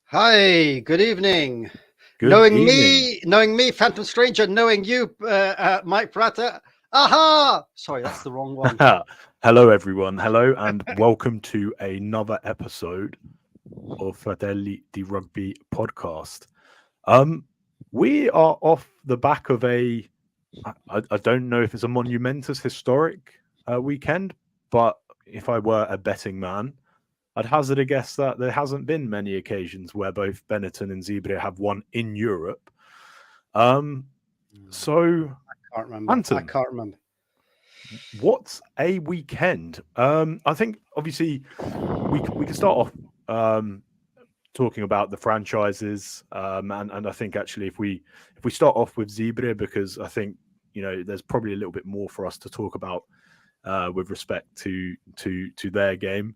Hi, good evening. Good evening. Knowing me, Phantom Stranger, knowing you, Mike Prater. Aha! Sorry, that's the wrong one. Hello, everyone. Hello, and welcome to another episode of Fratelli di Rugby podcast. We are off the back of I don't know if it's a monumentous historic weekend, but if I were a betting man, I'd hazard a guess that there hasn't been many occasions where both Benetton and Zebre have won in Europe. So I can't remember. Anton, I can't remember. What a weekend! I think obviously we can start off talking about the franchises, and I think actually if we start off with Zebre, because I think there's probably a little bit more for us to talk about with respect to their game.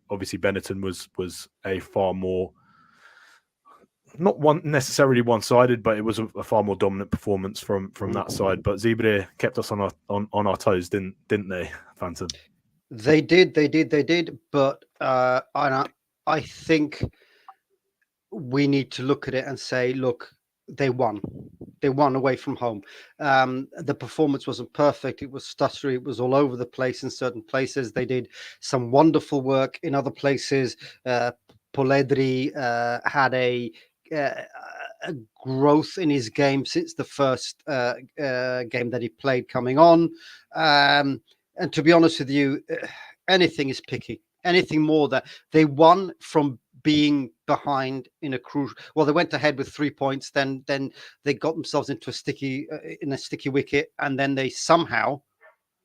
Obviously, Benetton was a far more not necessarily one-sided, but it was a far more dominant performance from that side. But Zebre kept us on our toes, didn't they, Phantom? They did. But I think we need to look at it and say, look, they won. They won away from home. The performance wasn't perfect. It was stuttery. It was all over the place in certain places. They did some wonderful work in other places. Polledri had a growth in his game since the first game that he played coming on. And to be honest with you, anything is picky. Anything more that they won from being behind in a crucial. Well, they went ahead with 3 points. Then they got themselves into a sticky wicket, and then they somehow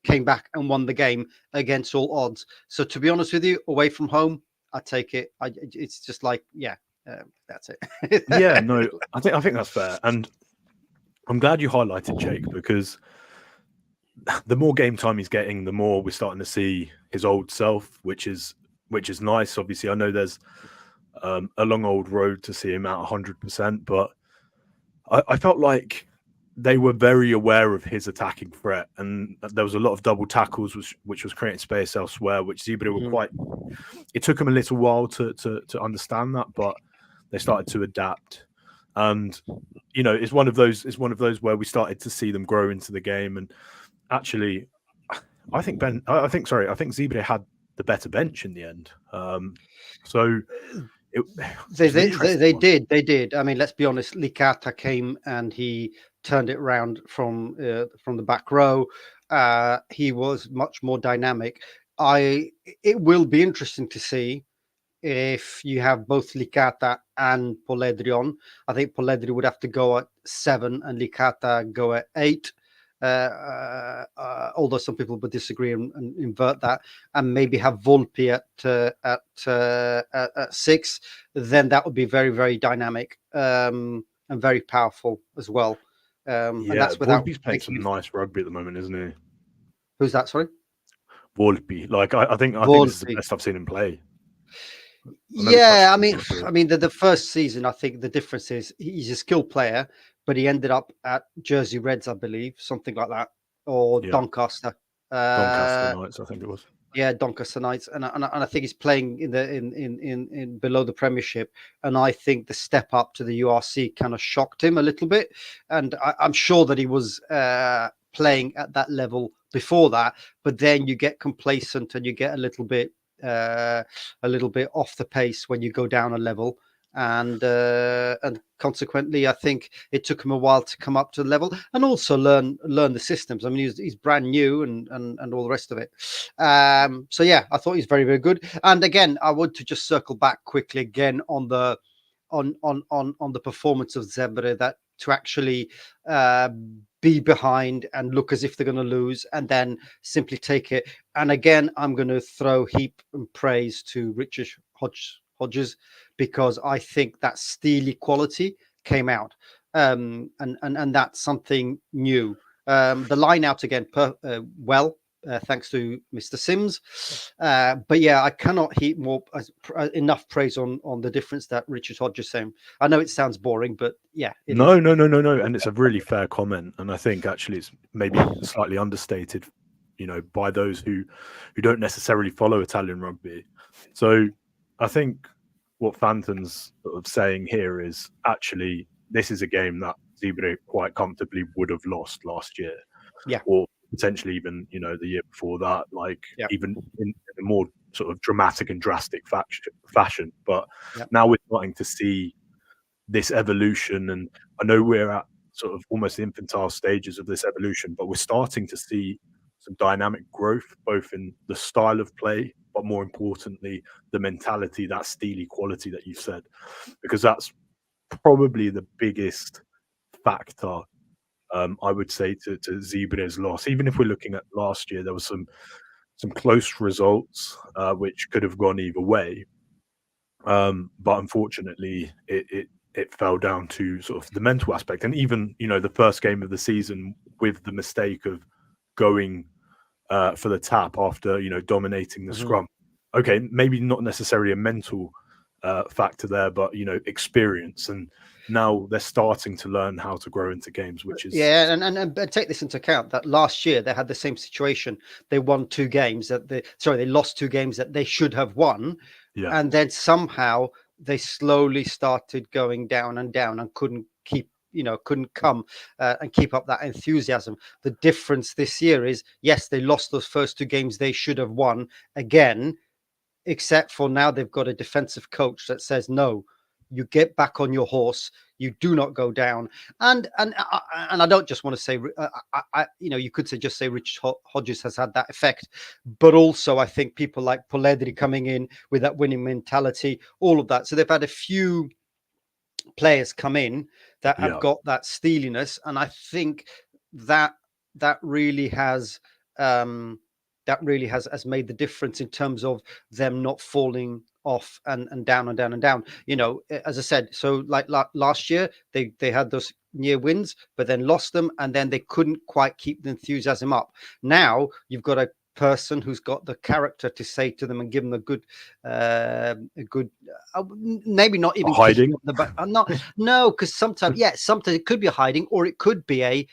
came back and won the game against all odds. So to be honest with you, away from home, I take it. It's just like that's it. Yeah, no, I think that's fair, and I'm glad you highlighted Jake, because the more game time he's getting, the more we're starting to see his old self, which is nice. Obviously, I know there's a long old road to see him at 100%, but I felt like they were very aware of his attacking threat, and there was a lot of double tackles, which was creating space elsewhere, which Zebre were quite. It took them a little while to understand that, but they started to adapt, and it's one of those where we started to see them grow into the game. And actually, I think Zebre had the better bench in the end. They did. I mean, let's be honest. Licata came and he turned it around from the back row. He was much more dynamic. It will be interesting to see if you have both Licata and Polledri on. I think Polledri would have to go at 7 and Licata go at 8. Although some people would disagree and invert that, and maybe have Volpi at 6, then that would be very, very dynamic and very powerful as well. And that's without Volpi's playing some nice rugby at the moment, isn't he? Who's that? Sorry, Volpi. Like I think this is the best I've seen him play. I mean, the first season, I think the difference is he's a skilled player, but he ended up at Jersey Reds, I believe, something like that, or Doncaster. Doncaster Knights, I think it was. Yeah, Doncaster Knights, and I think he's playing in below the Premiership, and I think the step up to the URC kind of shocked him a little bit, and I'm sure that he was playing at that level before that, but then you get complacent and you get a little bit off the pace when you go down a level. And consequently, I think it took him a while to come up to the level and also learn the systems. I mean, he's brand new and all the rest of it. So yeah, I thought he's very, very good. And again, I want to just circle back quickly again on the performance of Zebre, that to actually be behind and look as if they're going to lose and then simply take it. And again, I'm going to throw heap and praise to Richard Hodges, because I think that steely quality came out, and that's something new. The line out again, thanks to Mr. Sims. But yeah, I cannot heap enough praise on the difference that Richard Hodges saying. I know it sounds boring, but yeah. No. And it's a really fair comment. And I think actually it's maybe slightly understated, by those who don't necessarily follow Italian rugby. So I think what Fanton's sort of saying here is actually this is a game that Zebre quite comfortably would have lost last year, Yeah. or potentially even the year before that, like Yeah. even in a more sort of dramatic and drastic fashion. But Yeah. now we're starting to see this evolution, and I know we're at sort of almost infantile stages of this evolution, but we're starting to see some dynamic growth, both in the style of play, but more importantly, the mentality, that steely quality that you've said, because that's probably the biggest factor, I would say, to Zebre's loss. Even if we're looking at last year, there was some close results which could have gone either way, but unfortunately, it fell down to sort of the mental aspect. And even the first game of the season, with the mistake of going for the tap after dominating the scrum. Okay, maybe not necessarily a mental factor there, but experience. And now they're starting to learn how to grow into games, which is and take this into account that last year they had the same situation. They won 2 games they lost 2 games that they should have won, and then somehow they slowly started going down and couldn't come and keep up that enthusiasm. The difference this year is, yes, they lost those first 2 games they should have won again, except for now they've got a defensive coach that says, no, you get back on your horse, you do not go down. And I don't just want to say you could just say Rich Hodges has had that effect, but also I think people like Polledri coming in with that winning mentality, all of that. So they've had a few players come in that have got that steeliness, and I think that really has made the difference in terms of them not falling off and down and down and down. As I said, so like last year they had those near wins, but then lost them, and then they couldn't quite keep the enthusiasm up. Now you've got a person who's got the character to say to them and give them a good maybe not even hiding, no, because sometimes it could be a hiding, or it could be a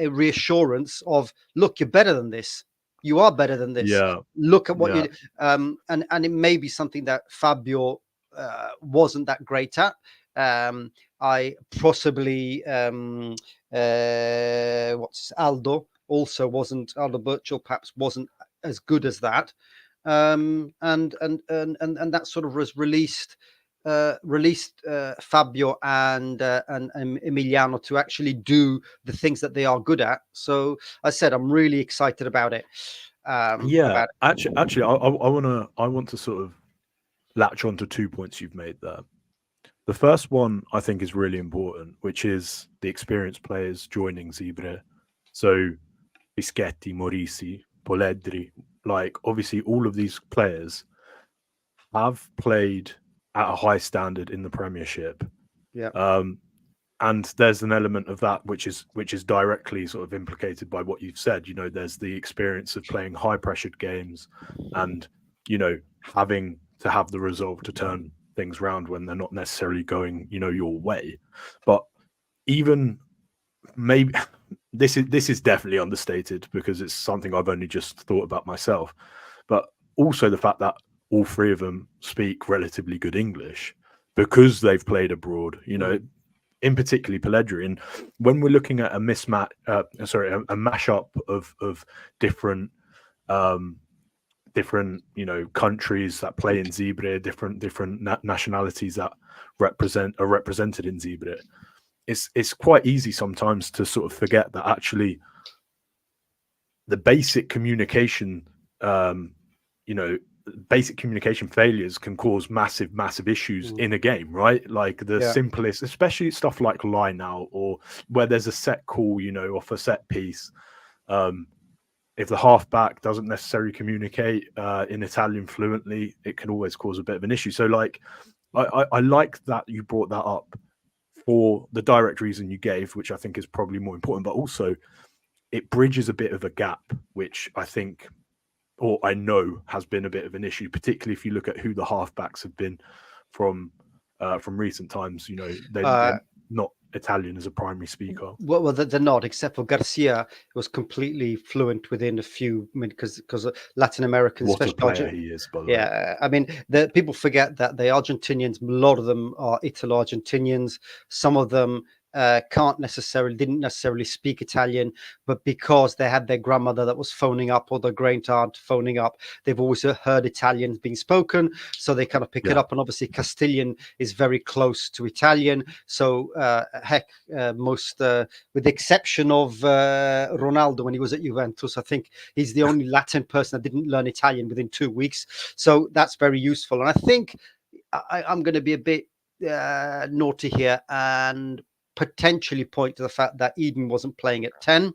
reassurance of, look, you're better than this. You are better than this. Look at what you and it may be something that Fabio wasn't that great at. I possibly Aldo Birchall perhaps wasn't as good as that, and that sort of was released Fabio and Emiliano to actually do the things that they are good at. So I said I'm really excited about it. Actually, I want to sort of latch on to 2 points you've made there. The first one I think is really important, which is the experienced players joining Zebre. So Bischetti, Morisi, Polledri, like obviously all of these players have played at a high standard in the Premiership. And there's an element of that which is directly sort of implicated by what you've said. There's the experience of playing high pressured games, and having to have the resolve to turn things around when they're not necessarily going your way. But even maybe this is definitely understated, because it's something I've only just thought about myself, but also the fact that all 3 of them speak relatively good English because they've played abroad, in particularly Polledri. And when we're looking at a mashup of different countries that play in Zebre, different nationalities that are represented in Zebre, it's quite easy sometimes to sort of forget that actually the basic communication failures can cause massive issues in a game, right? Like the simplest, especially stuff like line out, or where there's a set call, off a set piece. If the halfback doesn't necessarily communicate in Italian fluently, it can always cause a bit of an issue. So like, I like that you brought that up for the direct reason you gave, which I think is probably more important, but also it bridges a bit of a gap, which I think, or I know, has been a bit of an issue, particularly if you look at who the halfbacks have been from recent times. They're not Italian as a primary speaker. Well, they're not, except for Garcia, who was completely fluent within a few minutes because Latin Americans, What a especially player he is, by the way. yeah, I mean, the people forget that the Argentinians, a lot of them are Italo-Argentinians. Some of them didn't necessarily speak Italian, but because they had their grandmother that was phoning up or their great aunt phoning up, they've always heard Italian being spoken, so they kind of pick it up. And obviously, Castilian is very close to Italian. So, most, with the exception of Ronaldo when he was at Juventus, I think he's the only Latin person that didn't learn Italian within 2 weeks. So that's very useful. And I think I'm going to be a bit naughty here and potentially point to the fact that Eden wasn't playing at 10,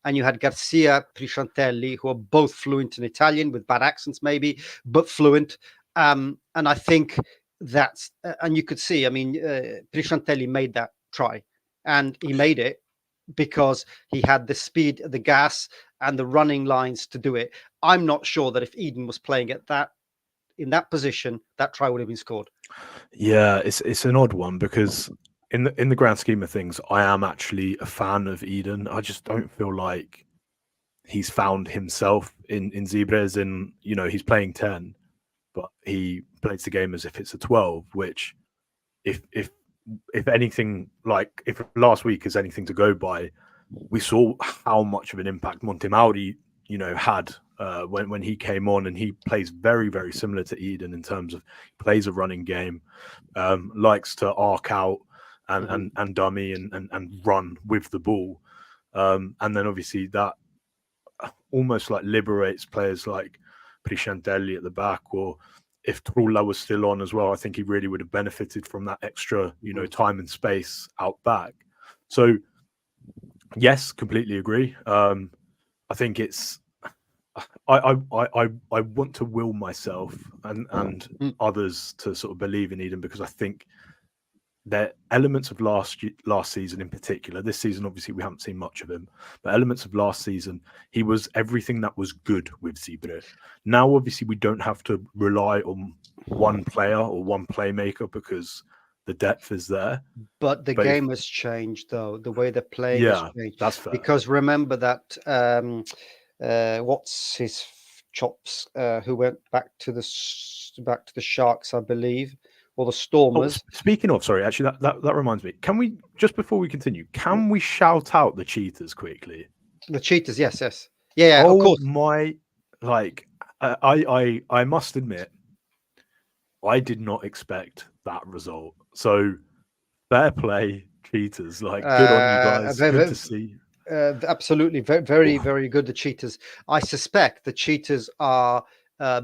and you had Garcia, Prisciantelli, who are both fluent in Italian with bad accents maybe, but fluent. And I think that's, and you could see, I mean, Prisciantelli made that try, and he made it because he had the speed, the gas, and the running lines to do it. I'm not sure that if Eden was playing at in that position, that try would have been scored. Yeah, it's an odd one because in the grand scheme of things, I am actually a fan of Eden. I just don't feel like he's found himself in Zebre, as in, you know, he's playing 10, but he plays the game as if it's a 12, which if anything, like if last week is anything to go by, we saw how much of an impact Montemauri, you know, had when he came on, and he plays very, very similar to Eden in terms of plays a running game, likes to arc out and dummy and run with the ball, and then obviously that almost like liberates players like Prisciantelli at the back, or if Trulla was still on as well, I think he really would have benefited from that extra, you know, time and space out back. So yes, completely agree. I think it's I want to will myself and others to sort of believe in Eden, because I think there are elements of last season in particular. This season, obviously, we haven't seen much of him, but elements of last season, he was everything that was good with Zebre. Now, obviously, we don't have to rely on one player or one playmaker because the depth is there. But the game has changed, though. The way they're playing has changed. That's fair. Because remember that what's his chops, who went back to the Sharks, I believe, or the Stormers. Speaking of, sorry, actually, that reminds me. Can we, just before we continue, can we shout out the cheaters quickly? The cheaters, yes. Yeah, of course. My, like, I must admit, I did not expect that result. So, fair play, cheaters. Like, good on you guys. Good to see. Absolutely, very, very good. The cheaters. I suspect the cheaters are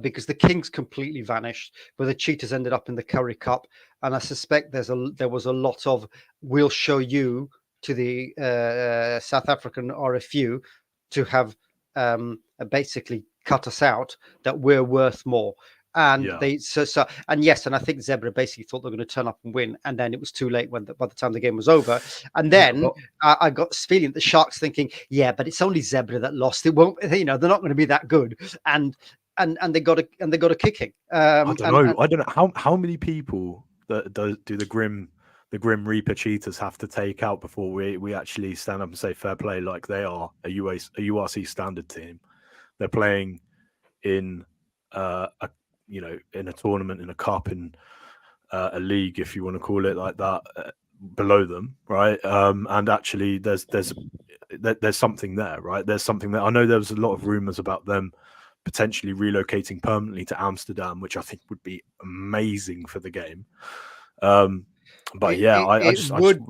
because the Kings completely vanished, but the cheaters ended up in the Curry Cup, and I suspect there was a lot of "we'll show you" to the South African RFU to have basically cut us out, that we're worth more. And they and yes, and I think Zebre basically thought they were going to turn up and win, and then it was too late by the time the game was over. And then I got this feeling the Sharks thinking, yeah, but it's only Zebre that lost. It won't, you know, they're not going to be that good. And they got a kicking. I don't know how many people that do the Grim Reaper cheaters have to take out before we actually stand up and say fair play, like they are a URC standard team. They're playing in in a tournament, in a cup, in a league, if you want to call it like that, below them, right? And actually, there's something there, right? There's something there. I know there was a lot of rumors about them potentially relocating permanently to Amsterdam, which I think would be amazing for the game. But it would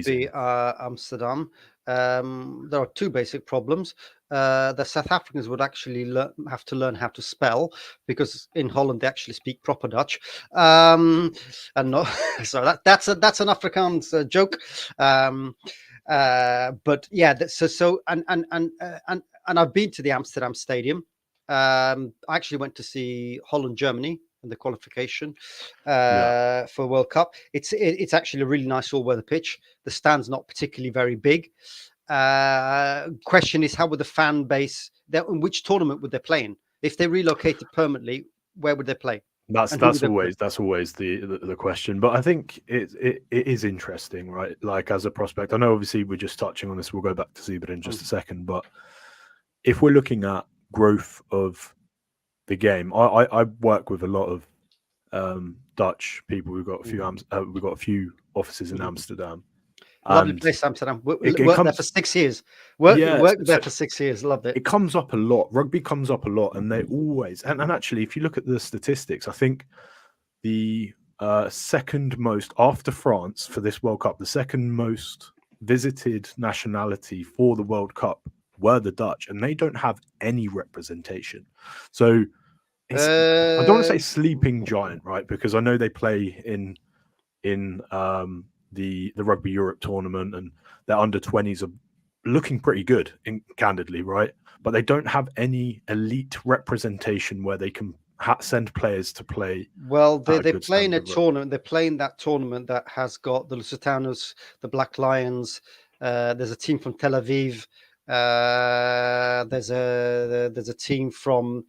be Amsterdam. There are two basic problems. The South Africans would actually have to learn how to spell, because in Holland they actually speak proper Dutch. And not so that's an Afrikaans joke. But yeah, and I've been to the Amsterdam Stadium. I actually went to see Holland, Germany in the qualification for World Cup. It's actually a really nice all-weather pitch. The stand's not particularly very big. Question is, how would the fan base? In which tournament would they play in? If they relocated permanently, where would they play? That's And who would they put? that's always the question. But I think it is interesting, right? Like as a prospect, I know obviously we're just touching on this. We'll go back to Zebre in just a second. But if we're looking at growth of the game, I work with a lot of Dutch people. We've got a few we've got a few offices in Amsterdam, Lovely and place, Amsterdam. it Worked there for comes 6 years. yeah. Worked there So for 6 years. Loved it. it comes up a lot. Rugby comes up a lot, and they always and actually, if you look at the statistics, I think the second most after France for this World Cup, the second most visited nationality for the World Cup were the Dutch, and they don't have any representation. So it's I don't want to say Uh, sleeping giant, right? Because I know they play in the Rugby Europe tournament, and their under 20s are looking pretty good, candidly, right? But they don't have any elite representation where they can send players to play well, at a they good play in standard a of rugby. tournament. They're playing that tournament that has got the Lusitanos, the Black Lions. There's a team from Tel Aviv. There's a team from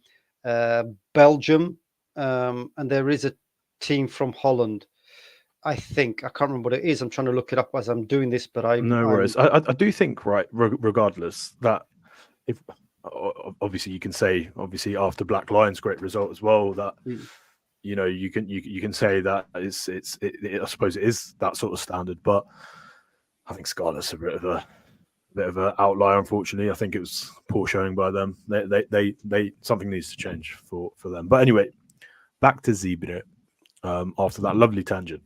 Belgium, and there is a team from Holland. I think I can't remember what it is. I'm trying to look it up as I'm doing this, but No I'm worries. I do think, right, regardless, that if obviously you can say, obviously after Black Lions, great result as well, that you know you can say that I suppose it is that sort of standard, but I think Scarlet's a bit of an outlier, unfortunately. I think it was poor showing by them. They something needs to change for them. But anyway, back to Zebre. After that lovely tangent,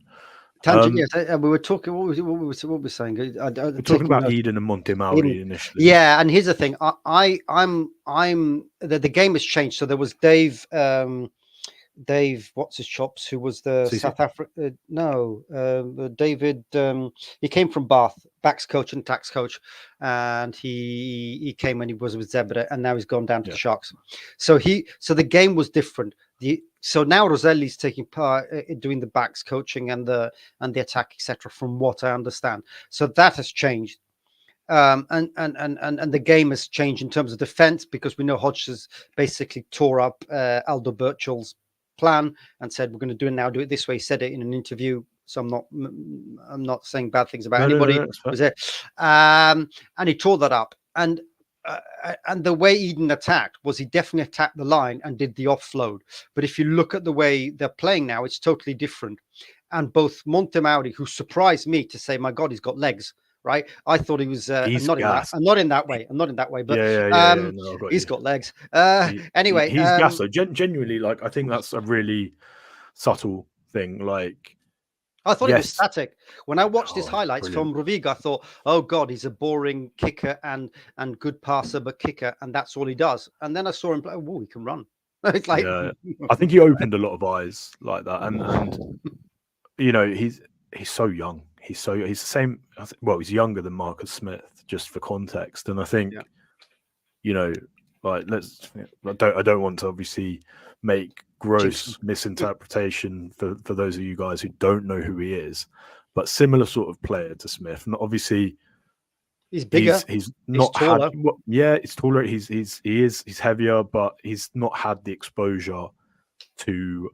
tangent. Yes, we were talking. What were we saying? we're talking Taking about notes. Eden and Monte Maori initially. Yeah, and here's the thing. I'm the game has changed. So there was Dave, what's his chops, who was the CC? South Africa. No, David. He came from Bath, backs coach and tax coach, and he came when he was with Zebre, and now he's gone down to the Sharks. So the game was different. So now Roselli's taking part in doing the backs coaching and the attack, etc. From what I understand, so that has changed. And the game has changed in terms of defense, because we know Hodges basically tore up Aldo Birchel's plan and said, we're going to do it this way. He said it in an interview, so I'm not saying bad things about anybody. Was it? And he tore that up. And the way Eden attacked was he definitely attacked the line and did the offload. But if you look at the way they're playing now, it's totally different. And both Montemauri, who surprised me to say, my God, he's got legs. Right, I thought he was. I'm not in that way. But yeah. No, he's got legs. Anyway, he's gas. So genuinely, like, I think that's a really subtle thing. Like, I thought he was static. When I watched his highlights brilliant. from Rovigo, I thought, oh God, he's a boring kicker and good passer, but kicker, and that's all he does. And then I saw him play. Oh, he can run. It's like, yeah, I think he opened a lot of eyes like that, and you know, he's so young. He's the same. Well, he's younger than Marcus Smith, just for context. And I think, you know, like I don't want to obviously make gross misinterpretation for those of you guys who don't know who he is, but similar sort of player to Smith. And obviously, he's bigger. He's not taller. He's taller. He's heavier, but he's not had the exposure to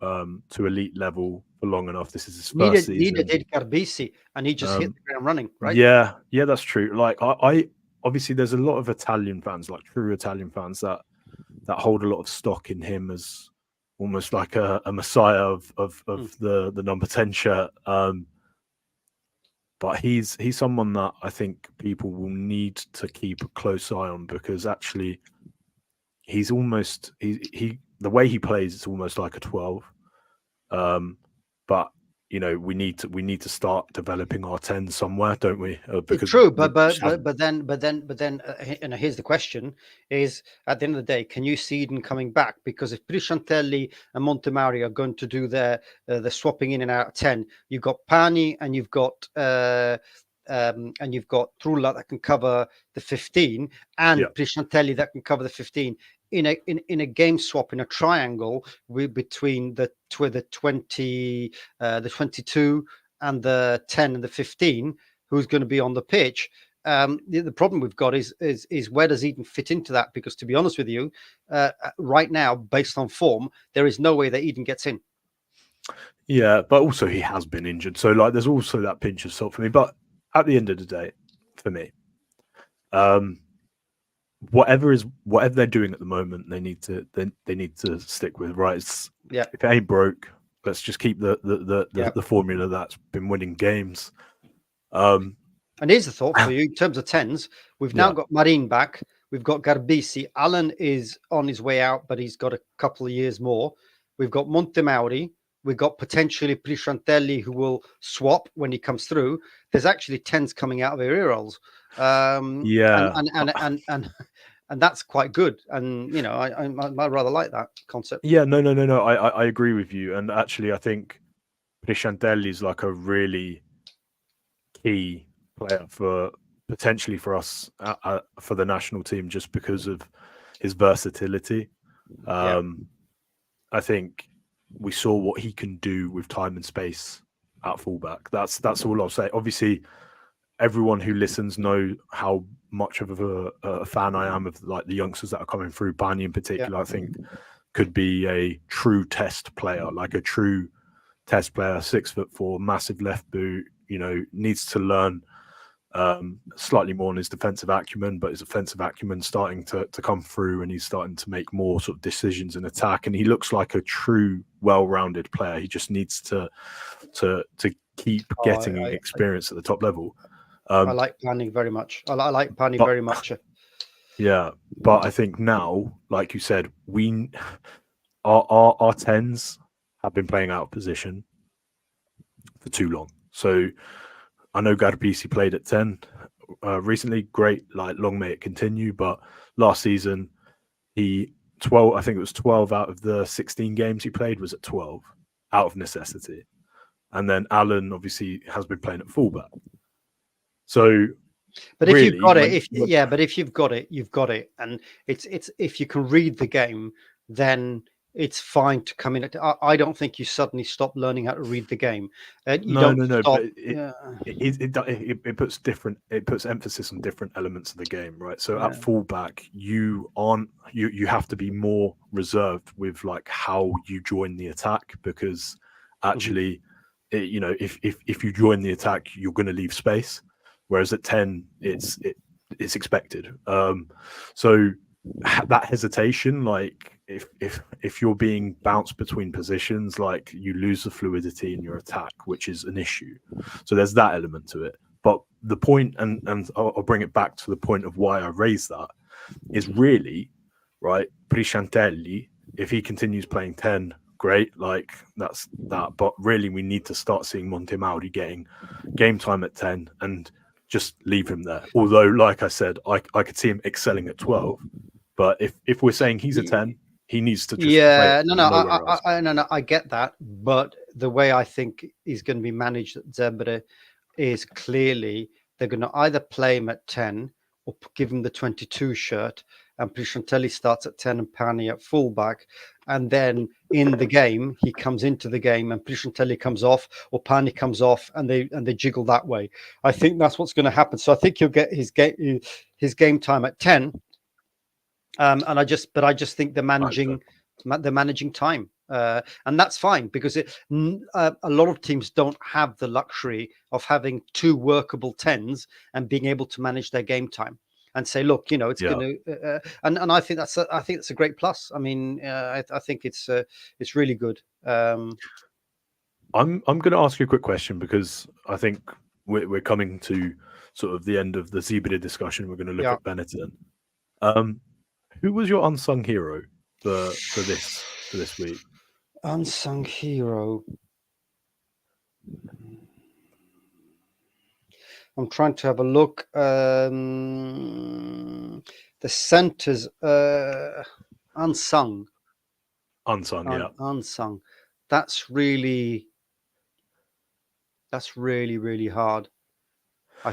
elite level for long enough. This is his first season. Neither did Carbisi, and he just hit the ground running, right? Yeah, that's true. Like I obviously there's a lot of Italian fans, like true Italian fans, that hold a lot of stock in him as almost like a messiah of the number 10 shirt. But he's someone that I think people will need to keep a close eye on, because actually he's almost he the way he plays, it's almost like a 12. But you know, we need to start developing our 10 somewhere, don't we? Because true, but then, and here's the question: is at the end of the day, can you see Eden coming back? Because if Prisciantelli and Montemari are going to do the swapping in and out of 10, you've got Pani and you've got Trulla that can cover the 15, and Prisciantelli that can cover the 15. In a game swap, in a triangle between the 20, the 22 and the 10 and the 15, who's going to be on the pitch. The problem we've got is where does Eden fit into that? Because to be honest with you, right now, based on form, there is no way that Eden gets in. Yeah, but also he has been injured, so like there's also that pinch of salt for me. But at the end of the day, for me, um, whatever they're doing at the moment, they need to stick with, right. Yeah, If it ain't broke, let's just keep yeah. the formula that's been winning games. Um, And here's the thought for you in terms of tens. We've now yeah, got Marin back. We've got Garbisi. Alan is on his way out, but he's got a couple of years more. We've got Montemauri. We've got potentially Prishantelli, who will swap when he comes through. There's actually tens coming out of their ear holes, and, yeah, and and and and and that's quite good. And you know, I rather like that concept. yeah. No. I agree with you, and actually, I think Prishantelli is like a really key player for potentially for us for the national team just because of his versatility. Yeah. Um, I think we saw what he can do with time and space at fullback. That's all I'll say. Obviously, everyone who listens know how much of a fan I am of like the youngsters that are coming through. Barney in Yeah. particular, I think could be a true test player, like a true test player, 6'4", massive left boot. You know, needs to learn slightly more on his defensive acumen, but his offensive acumen starting to come through, and he's starting to make more sort of decisions in attack. And he looks like a true, well-rounded player. He just needs to keep Oh, getting experience at the top level. I like planning very much. I like planning But very much. yeah, but I think now, like you said, we our tens have been playing out of position for too long. So I know Garbisi played at 10 recently. Great, like long may it continue. But last season, he 12. I think it was 12 out of the 16 games he played was at 12 out of necessity. And then Alan obviously has been playing at fullback. So, But really, if you've got it, but if you've got it, you've got it, and it's if you can read the game, then it's fine to come in. I don't think you suddenly stop learning how to read the game. You don't no. stop. But it puts emphasis on different elements of the game, right? So Yeah. at fullback, you have to be more reserved with like how you join the attack because actually, if you join the attack, you're going to leave space. Whereas at 10, it's expected. So that hesitation, like if you're being bounced between positions, like you lose the fluidity in your attack, which is an issue. So there's that element to it. But the point, and I'll bring it back to the point of why I raised that, is really right. Prishantelli, if he continues playing 10, great. Like that's that. But really, we need to start seeing Montemauri getting game time at 10 and just leave him there. Although, like I said, I could see him excelling at 12. But if we're saying he's a 10, he needs to just play Yeah, it no, nowhere else. no, I get that, but the way I think he's going to be managed at Zebre is clearly they're going to either play him at 10 or give him the 22 shirt, and Prishantelli starts at 10 and Pani at fullback, and then in the game he comes into the game and Prishantelli comes off or Pani comes off, and they jiggle that way. I think that's what's going to happen. So I think he'll get his game time at 10. And I just think they're managing time, and that's fine because a lot of teams don't have the luxury of having two workable tens and being able to manage their game time and say, look, it's Yeah. going to, and I think that's a great plus. I mean, I think it's really good. I'm going to ask you a quick question because I think we're coming to sort of the end of the Zebre discussion. We're going to look at Benetton. Who was your unsung hero for this week? Unsung hero. I'm trying to have a look. The centers unsung. Yeah. Unsung. That's really really hard.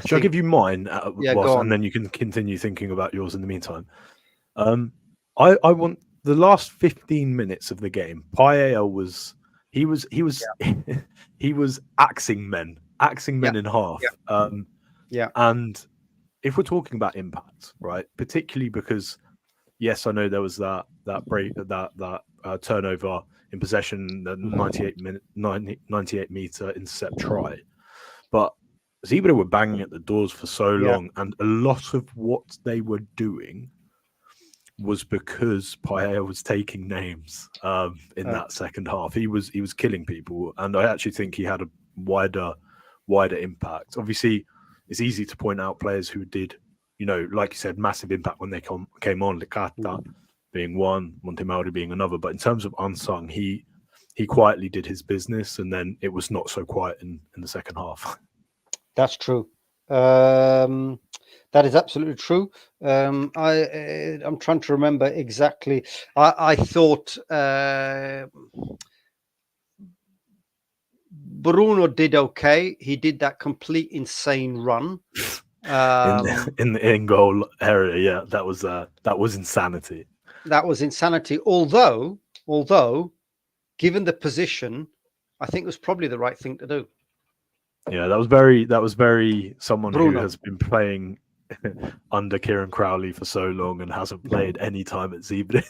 Shall I give you mine go on. and then you can continue thinking about yours in the meantime? I want the last 15 minutes of the game. Paella was he was he was axing men in half. And if we're talking about impact, right, particularly because yes, I know there was that break that turnover in possession, the 98 meter intercept try. But Zebre were banging at the doors for so long, and a lot of what they were doing was because Payet was taking names in that second half. He was killing people, and I actually think he had a wider impact. Obviously, it's easy to point out players who did, like you said, massive impact when they came on. Licata being one, Montemauri being another. But in terms of unsung, he quietly did his business, and then it was not so quiet in the second half. That's true. That is absolutely true. I'm trying to remember exactly. I thought Bruno did okay. He did that complete insane run in the in-goal area. Yeah, that was insanity. That was insanity. Although, given the position, I think it was probably the right thing to do. Yeah, that was very someone Bruno, who has been playing under Kieran Crowley for so long and hasn't played any time at Zebre.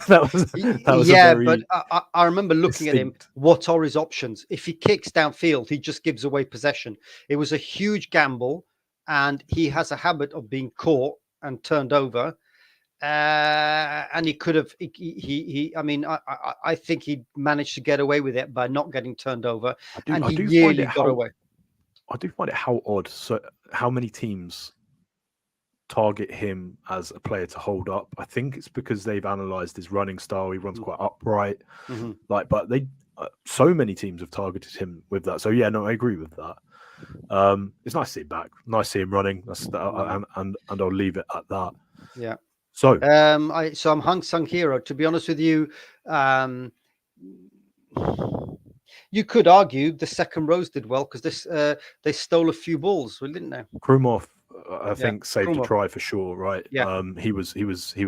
that was but I remember looking at him. What are his options? If he kicks downfield, he just gives away possession. It was a huge gamble, and he has a habit of being caught and turned over. And he could have. I mean, I think he managed to get away with it by not getting turned over, and he nearly got away. I do find it how odd. So, how many teams target him as a player to hold up? I think it's because they've analysed his running style. He runs quite upright, but they so many teams have targeted him with that. So yeah, no, I agree with that. It's nice to see him back. Nice to see him running. And I'll leave it at that. Yeah. So, I'm unsung hero. To be honest with you, you could argue the second rows did well because they stole a few balls, didn't they? Krumov, I think, saved a try for sure. Right? Yeah. He was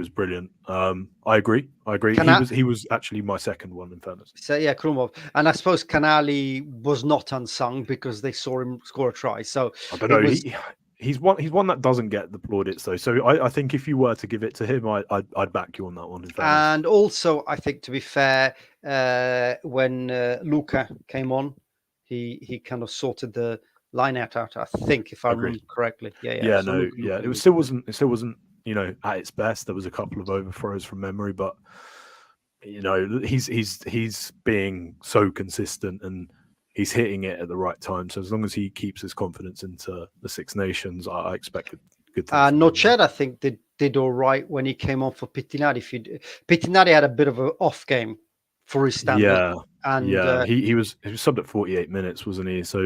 brilliant. I agree. He was actually my second one, in fairness. So yeah, Krumov, and I suppose Canali was not unsung because they saw him score a try. So I don't know. He's one that doesn't get the plaudits though. So I think if you were to give it to him, I'd back you on that one. In fairness. And also, I think, to be fair, when Luca came on, he kind of sorted the line out. I think, if I remember correctly. Yeah. It still wasn't at its best. There was a couple of overthrows from memory, but he's being so consistent and he's hitting it at the right time. So as long as he keeps his confidence into the Six Nations, I expect good things. Noched, I think, did all right when he came on for Pittinari. Pittinari had a bit of an off game for his standard. He was subbed at 48 minutes, wasn't he? So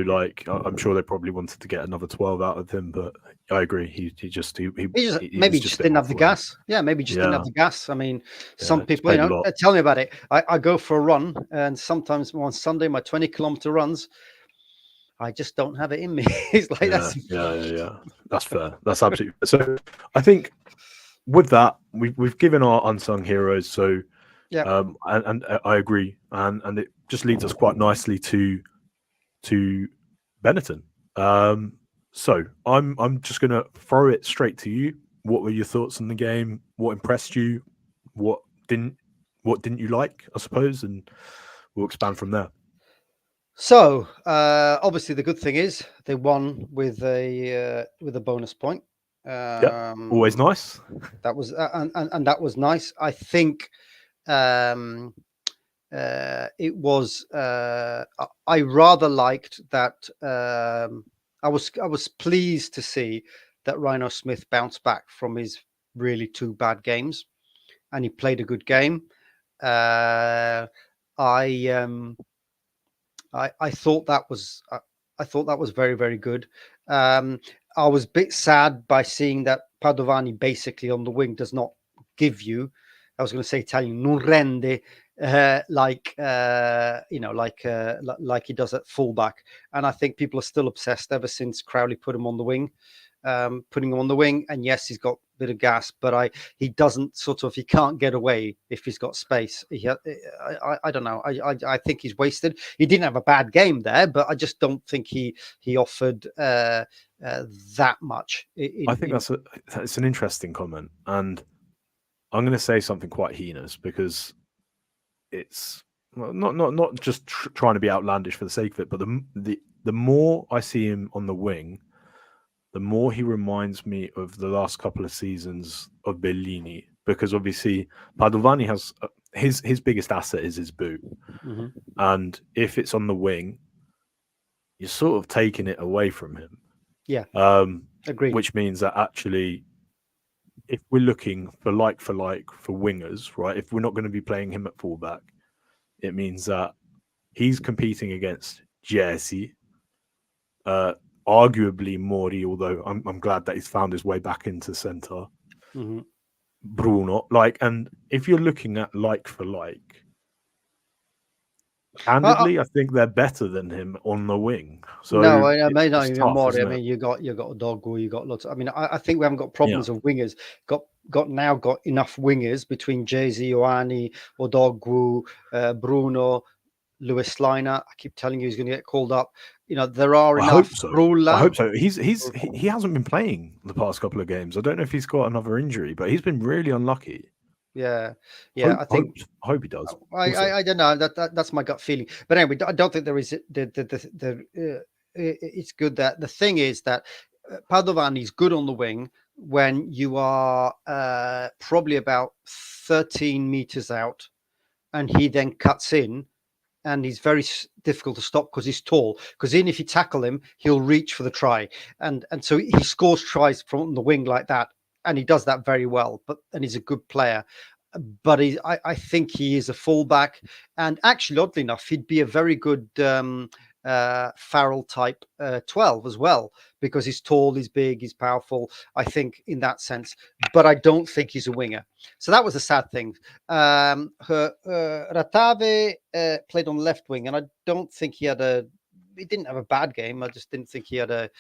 I'm sure they probably wanted to get another 12 out of him, but I agree. He just didn't have the gas. Yeah, maybe just didn't have the gas. I mean, some people, tell me about it. I go for a run, and sometimes on Sunday, my 20-kilometer runs, I just don't have it in me. It's like that's fair. That's absolutely fair. So I think with that, we've given our unsung heroes. So and I agree, and it just leads us quite nicely to Benetton. So I'm just gonna throw it straight to you. What were your thoughts on the game? What impressed you? What didn't you like? I suppose, and we'll expand from there. So obviously, the good thing is they won with a bonus point. Always nice. That was and that was nice. I think. It was. I rather liked that. I was pleased to see that Rhino Smith bounced back from his really two bad games, and he played a good game. I thought that was. I thought that was very, very good. I was a bit sad by seeing that Padovani basically on the wing does not give you. I was going to say Italian, non rende, like he does at fullback. And I think people are still obsessed ever since Crowley put him on the wing, putting him on the wing. And yes, he's got a bit of gas, but he doesn't he can't get away if he's got space. I don't know. I think he's wasted. He didn't have a bad game there, but I just don't think he offered that much. I think that's an interesting comment, and I'm going to say something quite heinous because it's not just trying to be outlandish for the sake of it, but the more I see him on the wing, the more he reminds me of the last couple of seasons of Bellini, because obviously Padovani has his biggest asset is his boot, and if it's on the wing, you're sort of taking it away from him. Yeah, agreed. Which means that actually, if we're looking for wingers, right? If we're not going to be playing him at fullback, it means that he's competing against Jesse, arguably Mori, although I'm glad that he's found his way back into center. Bruno, and if you're looking at for like, candidly, I think they're better than him on the wing. So no, I mean not even tough, Mori. I mean you got Doggu, you got lots. I mean I think we haven't got problems of wingers. Got enough wingers between Jay-Z, Ioane, Odogwu, Bruno, Lewis Liner. I keep telling you he's going to get called up. There are enough. I hope so. He hasn't been playing the past couple of games. I don't know if he's got another injury, but he's been really unlucky. Yeah. I hope he does. I don't know. That's my gut feeling. But anyway, I don't think there is it's good that the thing is that Padovani is good on the wing when you are probably about 13 meters out, and he then cuts in. And he's very difficult to stop because he's tall. Because even if you tackle him, he'll reach for the try, and so he scores tries from the wing like that, and he does that very well. And he's a good player. But I think he is a fullback, and actually, oddly enough, he'd be a very good Farrell type 12 as well, because he's tall, he's big, he's powerful. I think in that sense, but I don't think he's a winger. So that was a sad thing. Ratave played on left wing, and I don't think he didn't have a bad game. I just didn't think he had a.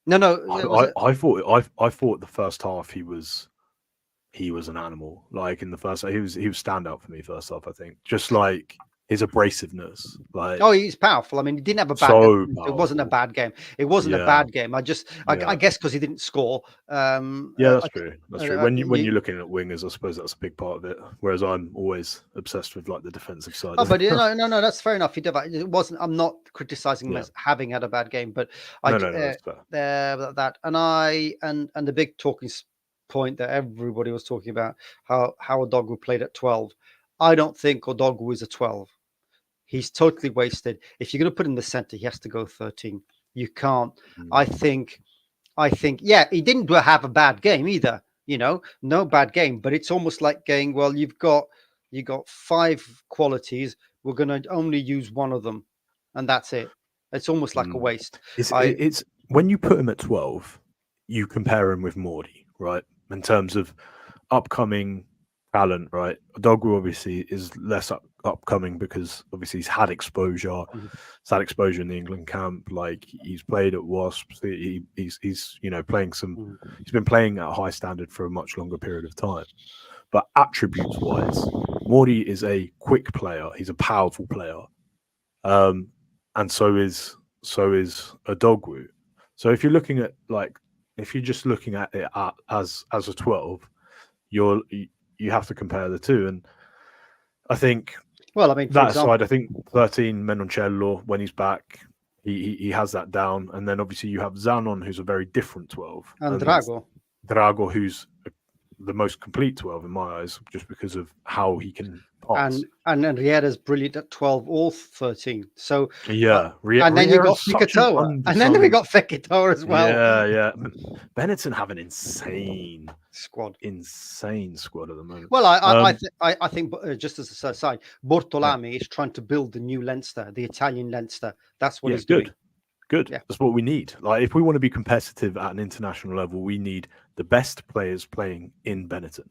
No. I thought the first half he was an animal. Like in the first, he was standout for me first half. I think just like his abrasiveness, he's powerful. I mean, he didn't have a bad game. It wasn't a bad game. It wasn't a bad game. I guess because he didn't score. That's true. That's true. When you're looking at wingers, I suppose that's a big part of it. Whereas I'm always obsessed with the defensive side. But no, that's fair enough. He did. It wasn't. I'm not criticizing him as having had a bad game, but that's fair. That and the big talking point that everybody was talking about how Odogwu played at 12. I don't think Odogwu is a 12. He's totally wasted. If you're going to put him in the center, he has to go 13. You can't. I think, he didn't have a bad game either. No bad game. But it's almost like going, well, you got 5 qualities. We're going to only use one of them, and that's it. It's almost like a waste. It's when you put him at 12, you compare him with Morty, right? In terms of upcoming talent, right? Odogwu obviously is less upcoming because obviously he's had exposure. He's had exposure in the England camp. He's played at Wasps. He's playing some. He's been playing at a high standard for a much longer period of time. But attributes wise, Morty is a quick player. He's a powerful player, and so is Odogwu. So if you're looking at if you're just looking at it as a 12, you have to compare the two. And I think, well, I mean, that side, I think 13 Menoncello, when he's back, he has that down. And then obviously you have Zanon, who's a very different 12. And Drago, who's the most complete 12 in my eyes, just because of how he can pass. And Riera's brilliant at 12 or 13. So and then you got Fekitoa, and then we got Fekitoa as well. Yeah. Benetton have an insane squad at the moment. Well, I think just as a side, Bortolami is trying to build the new Leinster, the Italian Leinster. That's what he's doing. Good. Yeah. That's what we need. If we want to be competitive at an international level, we need the best players playing in Benetton.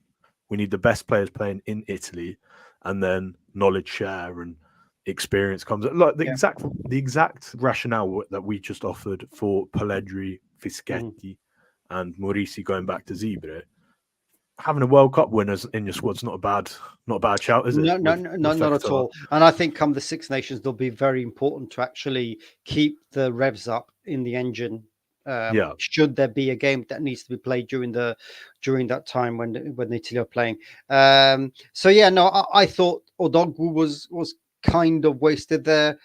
We need the best players playing in Italy, and then knowledge share and experience comes. The exact rationale that we just offered for Pellegrini, Fischetti, and Maurici going back to Zebre. Having a World Cup winners in your squad's not a bad shout, is it? No, not at all. And I think come the Six Nations, they'll be very important to actually keep the revs up in the engine. Should there be a game that needs to be played during that time when Italy are playing. I thought Odogwu was kind of wasted there.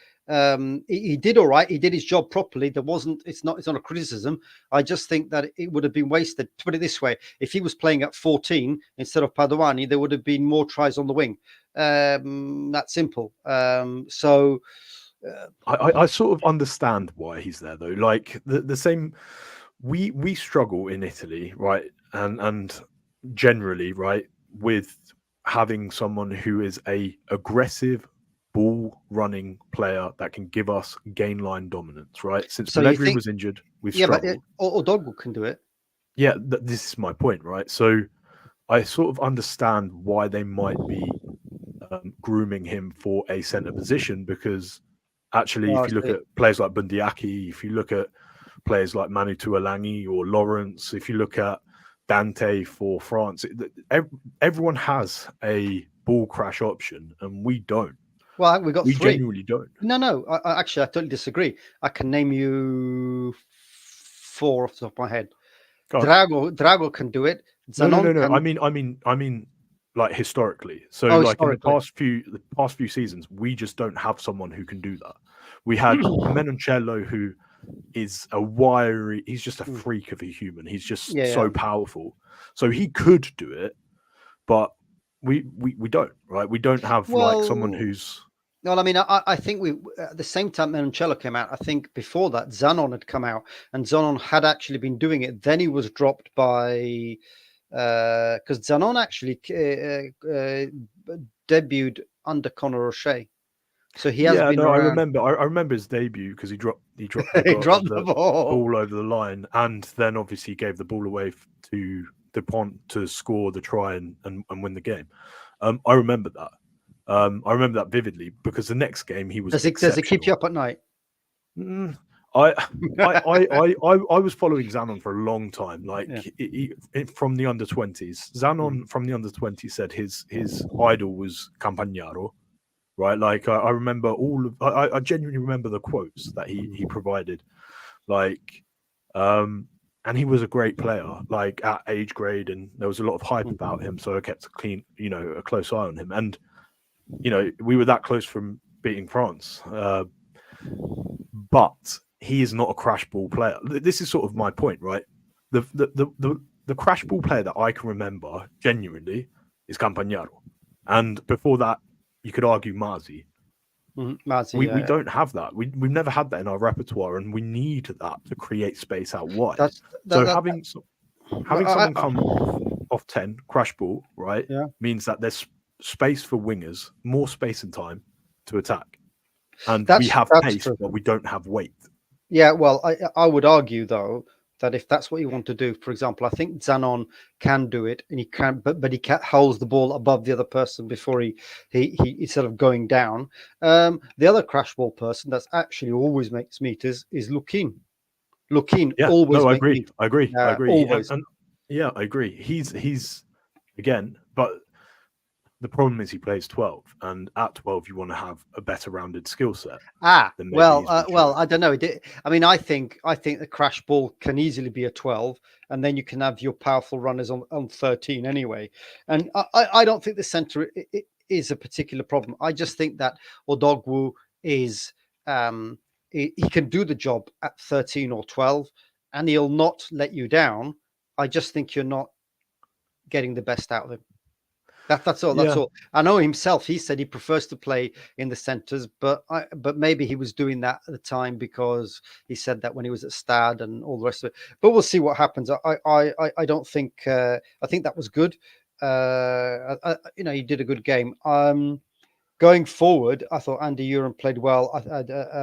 He did all right. He did his job properly. There wasn't. It's not a criticism. I just think that it would have been wasted. To put it this way, if he was playing at 14 instead of Padovani, there would have been more tries on the wing. That's simple. I sort of understand why he's there though. Like the same, we struggle in Italy, right, and generally, right, with having someone who is a aggressive ball running player that can give us gain line dominance, right? Since So you Pellegrini think, was injured, we've yeah, but struggled. Odogwu can do it. Yeah, this is my point, right? So I sort of understand why they might be grooming him for a centre position, because actually, Oh, if I you look see. at players like Bundiaki, if you look at players like Manu Tuolangi or Lawrence, if you look at Dante for France, everyone has a ball crash option, and we don't. Well, we got We three. genuinely don't. No. Actually, I totally disagree. I can name you four off the top of my head. Drago can do it. Zanon No. can. I mean, like historically. So, Oh, like in the historically. past few seasons, we just don't have someone who can do that. We had Menoncello, who is a wiry. He's just a freak of a human. He's just so powerful. So he could do it, but we don't, right? We don't have like someone who's. Well, I mean, I think we at the same time Menoncello came out. I think before that Zanon had come out, and Zanon had actually been doing it. Then he was dropped by because Zanon actually debuted under Conor O'Shea, so he has been I around. remember his debut because he dropped He dropped the the ball. ball over the line, and then obviously gave the ball away to Dupont to score the try and win the game. I remember that. I remember that vividly because the next game he was Does it keep you up at night? I was following Zanon for a long time, like from the under 20s. Zanon from the under 20s said his idol was Campagnaro, right? Like I remember I genuinely remember the quotes that he provided, like, and he was a great player, like at age grade, and there was a lot of hype about him, so I kept a close eye on him, and we were that close from beating France, but he is not a crash ball player. This is sort of my point, right? The crash ball player that I can remember genuinely is Campagnaro, and before that, you could argue Marzi. Marzi, we don't have that. We've never had that in our repertoire, and we need that to create space out wide. Having someone come off 10 crash ball, right, means that there's space for wingers, more space and time to attack, and we have pace, but we don't have weight. Yeah, well, I would argue though that if that's what you want to do, for example, I think Zanon can do it, and he can, but he holds the ball above the other person before he instead of going down. The other crash ball person that's actually always makes meters is Lukin. Lukin always. I agree. Always. And I agree. He's again, but the problem is he plays 12, and at 12 you want to have a better rounded skill set. I don't know. I mean, I think the crash ball can easily be a 12, and then you can have your powerful runners on 13 anyway. And I don't think the center is a particular problem. I just think that Odogwu is he can do the job at 13 or 12, and he'll not let you down. I just think you're not getting the best out of him. That's all. That's all. I know himself. He said he prefers to play in the centres, but maybe he was doing that at the time because he said that when he was at Stad and all the rest of it. But we'll see what happens. I don't think. I think that was good. He did a good game. Going forward, I thought Andy Uren played well.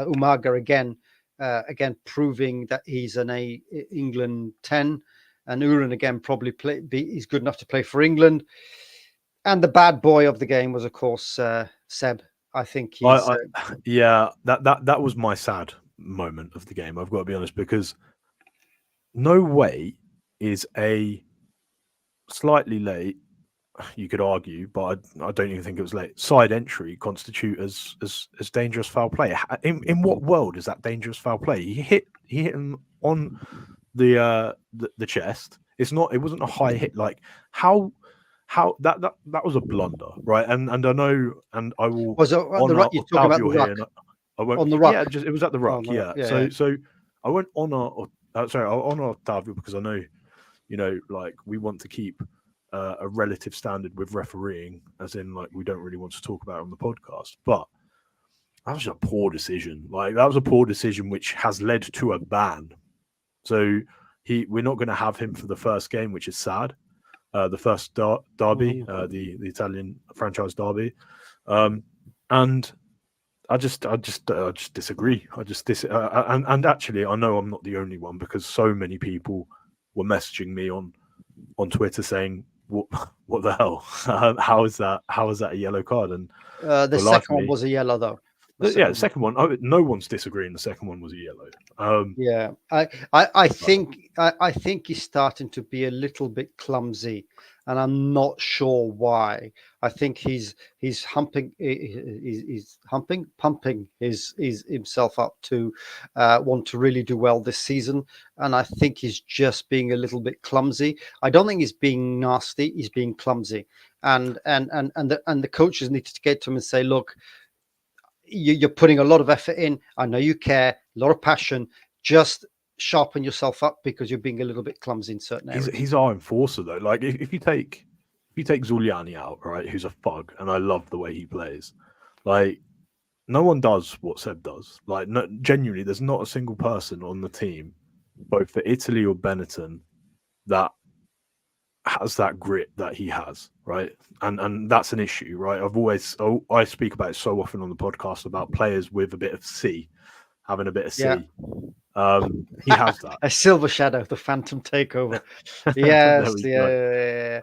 Umaga again proving that he's an England 10, and Uren again probably he's good enough to play for England. And the bad boy of the game was, of course, Seb. I think he's. That was my sad moment of the game. I've got to be honest, because no way is a slightly late, you could argue, but I don't even think it was late, side entry constitute as dangerous foul play. In what world is that dangerous foul play? He hit him on the chest. It wasn't a high hit. Like how how that was a blunder, right? And I know, and I will Was it on the honor Ruck? You're talking about the Octavio here, Ruck? and I won't. On the Yeah, Ruck? just it was at the Ruck. On the Ruck. Yeah. Yeah. So I won't honor. I'll honor Octavio because I know, like we want to keep a relative standard with refereeing, as in like we don't really want to talk about it on the podcast, but that was a poor decision. Like that was a poor decision which has led to a ban. So we're not going to have him for the first game, which is sad. The first derby, the Italian franchise derby, and I just disagree. And actually, I know I'm not the only one because so many people were messaging me on Twitter saying, "What the hell? How is that a yellow card?" And The second one was a yellow, though. the second one, no one's disagreeing. The second one was a yellow. Yeah, I think he's starting to be a little bit clumsy, and I'm not sure why. I think he's pumping his himself up to want to really do well this season, and I think he's just being a little bit clumsy. I don't think he's being nasty; he's being clumsy, and the coaches need to get to him and say, look, you're putting a lot of effort in. I know you care, a lot of passion. Just sharpen yourself up because you're being a little bit clumsy in certain areas. He's our enforcer though. Like if you take Zuliani out, right, who's a thug, and I love the way he plays. Like no one does what Seb does. Like no, genuinely, there's not a single person on the team, both for Italy or Benetton, that has that grit that he has, right? And that's an issue, right? I speak about it so often on the podcast about players with a bit of C, having a bit of C. Yeah. He has that. A silver shadow, the phantom takeover. Yes, yeah.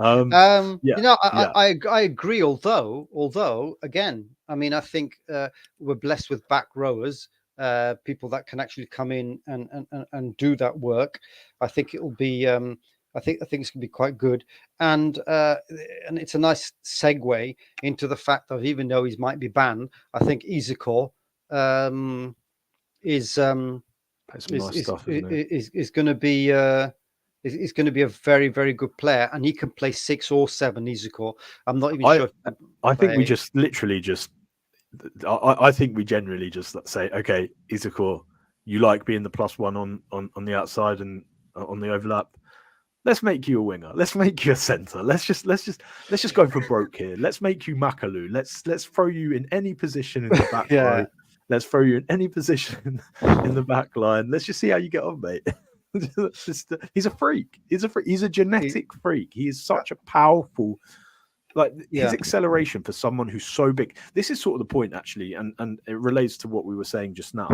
I agree. Although, again, I mean, I think we're blessed with back rowers, people that can actually come in and do that work. I think it will be. I think it's going to be quite good, and it's a nice segue into the fact that even though he might be banned, I think Izako is going to be is going to be a very, very good player, and he can play 6 or 7. Izako, I'm not even sure. I think we just literally just. I think we generally just say, okay, Izako, you like being the +1 on the outside and on the overlap. Let's make you a winger. Let's make you a centre. Let's just go for broke here. Let's make you Makalu. Let's throw you in any position in the back row. Let's throw you in any position in the back line. Let's just see how you get on, mate. He's a freak. He's a genetic freak. He is such a powerful, his acceleration for someone who's so big. This is sort of the point, actually, and it relates to what we were saying just now.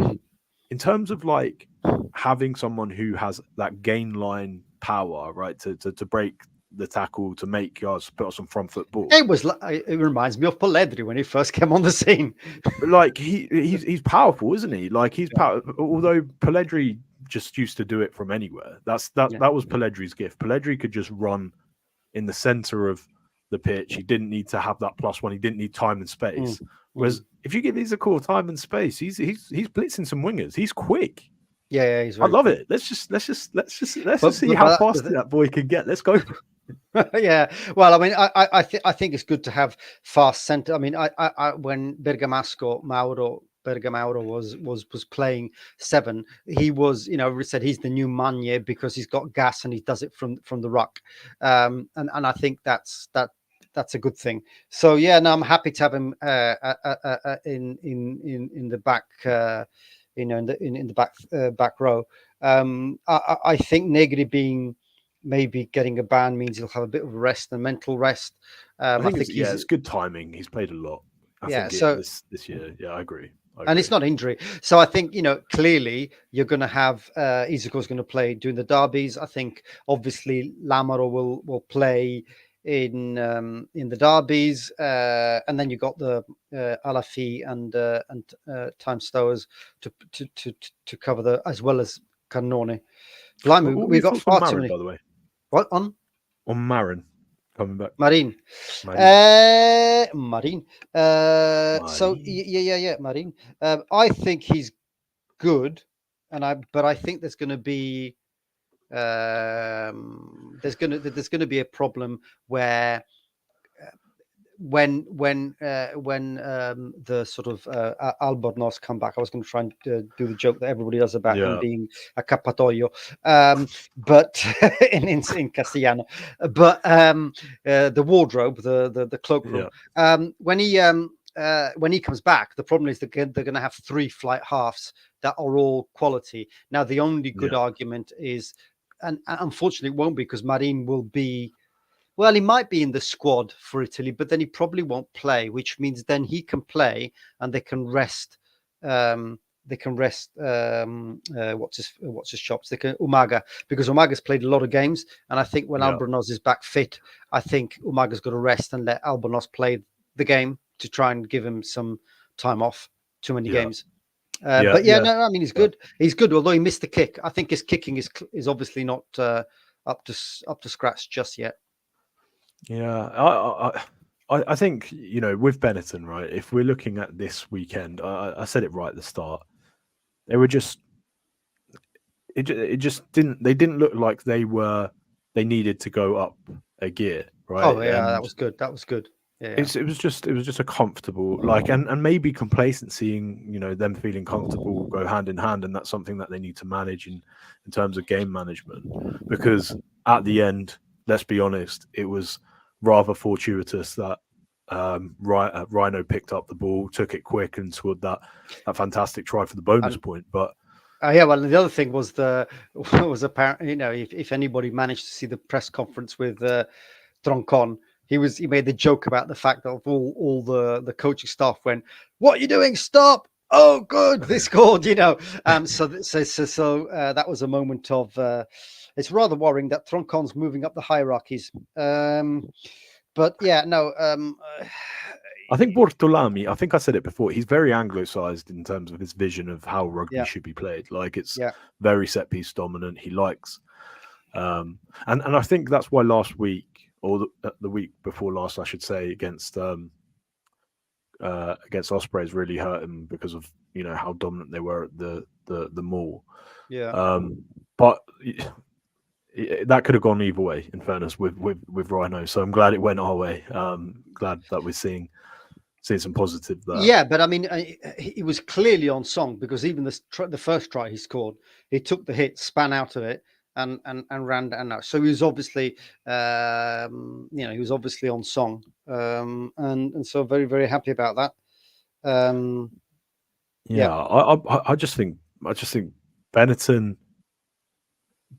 In terms of like having someone who has that gain line power, right, to break the tackle, to make yards, put us on front foot ball. It reminds me of Pelledri when he first came on the scene. Like he's powerful, isn't he? Like he's powerful. Although Pelledri just used to do it from anywhere. That was Pelledri's gift. Pelledri could just run in the center of the pitch. He didn't need to have that +1. He didn't need time and space. Whereas if you give Izako time and space, he's blitzing some wingers. He's quick. Yeah, he's. I love it. Let's just see how fast that boy can get. Let's go. Yeah. Well, I mean, I think it's good to have fast centre. I mean, I when Mauro Bergamauro was playing 7, he was, we said he's the new Magne because he's got gas and he does it from the ruck, and I think that's a good thing. So yeah, no, I'm happy to have him in the back, in the back row. I think Negri being maybe getting a ban means he'll have a bit of rest and mental rest. I think it's good timing. He's played a lot. This year. Yeah, I agree. And it's not injury. So I think, clearly you're going to have Izako's going to play during the derbies. I think obviously Lamaro will play in the derbies, and then you got the Alafi and Time Stowers to cover the, as well as Cannone. Blimey, we got far too many. By the way, what on Marin coming back? Marin. Marin. So yeah, Marin. I think he's good, but I think there's going to be there's going to be a problem where the sort of Albornoz come back, I was going to try and do the joke that everybody does about him being a capatoio, but in Castellano, but the wardrobe, the cloakroom, when he comes back, the problem is that they're going to have 3 flight halves that are all quality. Now, the only good argument is, and unfortunately it won't be, because Marin will be, well, he might be in the squad for Italy, but then he probably won't play, which means then he can play and they can rest. What's his chops? They can Umaga, because Umaga's played a lot of games, and I think when Albornoz is back fit, I think Umaga's got to rest and let Albornoz play the game to try and give him some time off. Too many games. But no, I mean, he's good. He's good, although he missed the kick. I think his kicking is obviously not up to scratch just yet. Yeah, I think, you know, with Benetton, right, if we're looking at this weekend, I said it right at the start. They were just, it just didn't look like they needed to go up a gear, right? Oh yeah, that was good. Yeah. It was just a comfortable, like, and maybe complacency, you know, them feeling comfortable go hand in hand, and that's something that they need to manage in terms of game management, because at the end, let's be honest, it was rather fortuitous that Rhino picked up the ball, took it quick, and scored that fantastic try for the bonus point. But yeah, well, the other thing was was apparent. You know, if anybody managed to see the press conference with Troncon, he made the joke about the fact that all the coaching staff went, "What are you doing? Stop! Oh, good, they scored!" You know, so that was a moment of. It's rather worrying that Troncon's moving up the hierarchies. But yeah, no. I think Bortolami, I think I said it before, he's very Anglicized in terms of his vision of how rugby should be played. Like, it's very set piece dominant. He likes, and I think that's why last week, or the week before last, I should say, against Ospreys really hurt him, because of, you know, how dominant they were at the maul. Yeah. But that could have gone either way, in fairness, with Rhino. So I'm glad it went our way. Glad that we're seeing some positive there. Yeah, but I mean, he was clearly on song, because even the first try he scored, he took the hit, span out of it, and ran down. So he was obviously, he was obviously on song, and so very, very happy about that. I just think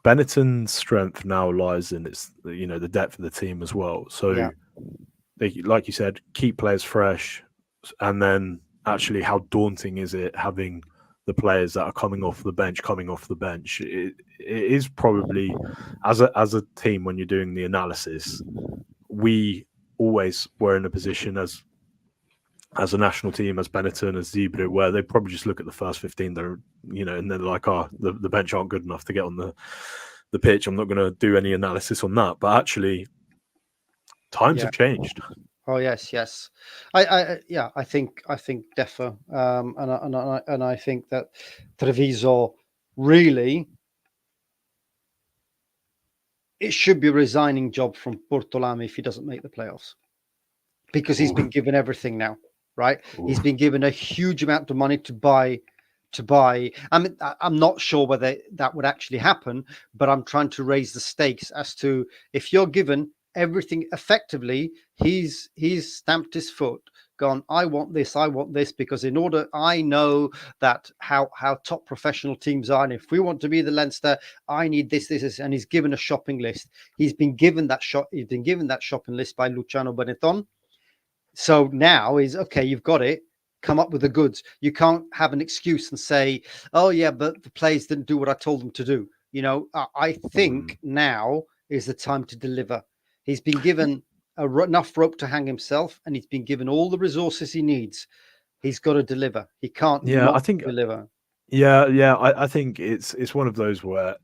Benetton's strength now lies in its, you know, the depth of the team as well. So they, like you said, keep players fresh, and then actually, how daunting is it having the players that are coming off the bench? It is probably, as a team, when you're doing the analysis, we always were in a position as a national team, as Benetton, as Zebre, where they probably just look at the first 15, they're, you know, and they're like, the bench aren't good enough to get on the pitch. I'm not going to do any analysis on that. But actually, times have changed. Oh yes. I think defo, and I think that Treviso really, it should be a resigning job from Bortolami if he doesn't make the playoffs, because he's been given everything now. Right, he's been given a huge amount of money to buy. I mean, I'm not sure whether that would actually happen, but I'm trying to raise the stakes as to, if you're given everything effectively, he's stamped his foot, gone, I want this, because in order, I know that how top professional teams are, and if we want to be the Leinster, I need this, and he's given a shopping list. He's been given that shopping list by Luciano Benetton. So now is, okay, you've got it, come up with the goods. You can't have an excuse and say, oh yeah, but the players didn't do what I told them to do. You know, I think now is the time to deliver. He's been given enough rope to hang himself, and he's been given all the resources he needs. He's got to deliver. He can't deliver. I think it's one of those where,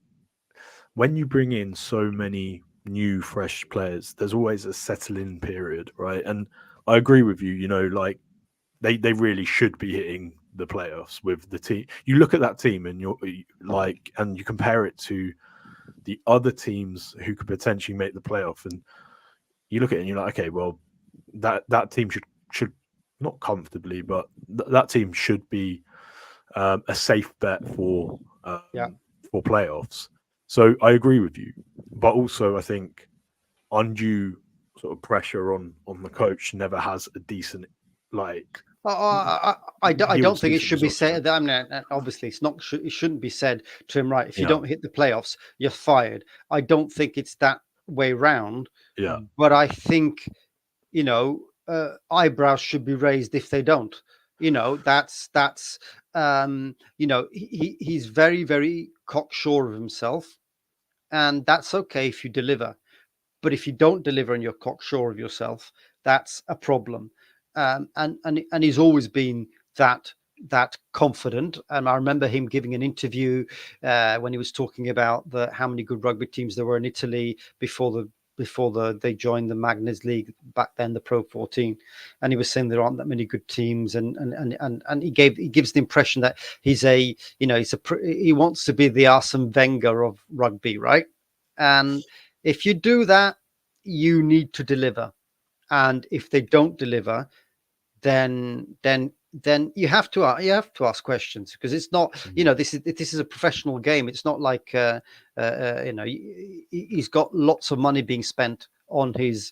when you bring in so many new, fresh players, there's always a settle-in period, right? And I agree with you. You know, like, they really should be hitting the playoffs with the team. You look at that team, and you're like, and you compare it to the other teams who could potentially make the playoff, and you look at it and you're like, okay, well, that team should not comfortably, but that team should be a safe bet Yeah. for playoffs. So I agree with you, but also I think undue sort of pressure on the coach never has a decent like I don't yields think it decent should be results. You know? said. I mean, obviously, it shouldn't be said to him. Right, if you Yeah, don't hit the playoffs, you're fired. I don't think it's that way round. yeah, But I think eyebrows should be raised if they don't. That's he's very, very cocksure of himself, and that's okay if you deliver. But if you don't deliver and you're cocksure of yourself, that's a problem. And he's always been that confident. And I remember him giving an interview when he was talking about how many good rugby teams there were in Italy before they joined the Magners League back then, the Pro 14, and he was saying there aren't that many good teams, and he gives the impression that he wants to be the Arsene Wenger of rugby, right? And if you do that, you need to deliver, and if they don't deliver, then you have to ask questions, because it's not this is a professional game. It's not like he's got lots of money being spent on his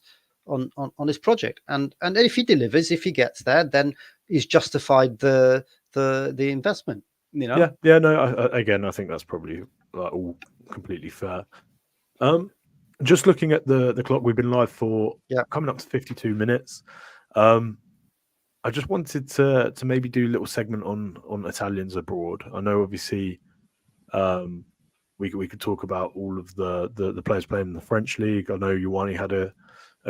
project, and if he delivers, if he gets there, then he's justified the investment. yeah. No, again, I think that's probably all completely fair. Just looking at the clock, we've been live for coming up to 52 minutes. I just wanted to maybe do a little segment on Italians abroad. I know, obviously, we could talk about all of the players playing in the French league. I know Ioane had a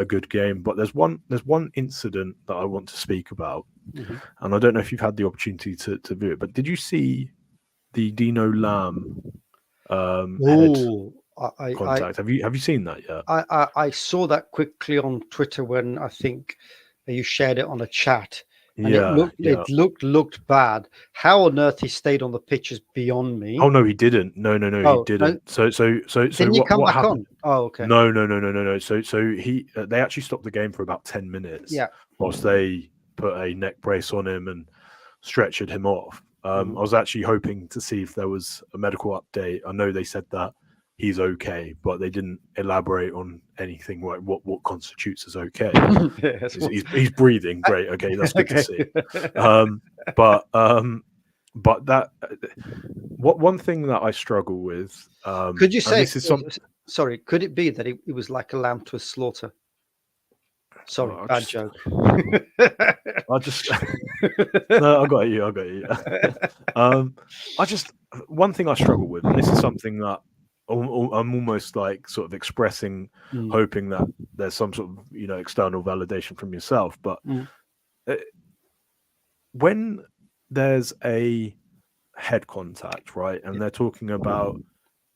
good game, but there's one incident that I want to speak about, and I don't know if you've had the opportunity to view it. But did you see the Dino Lamb head contact? Have you seen that yet? I saw that quickly on Twitter when I think you shared it on a chat, and it looked bad. How on earth he stayed on the pitch is beyond me. Oh no, he didn't. No, he didn't. No. So what happened? On? Oh, okay. No. So they actually stopped the game for about 10 minutes. Yeah. Whilst they put a neck brace on him and stretchered him off. I was actually hoping to see if there was a medical update. I know they said that he's okay, but they didn't elaborate on anything like what constitutes as okay. He's breathing. Great. Okay, that's good to see. But that one thing that I struggle with. Could you say? This is sorry. Could it be that it was like a lamb to a slaughter? Sorry, bad joke. I just no, I got you. One thing I struggle with, and this is something that I'm almost like sort of expressing, hoping that there's some sort of external validation from yourself. But when there's a head contact, right, and they're talking about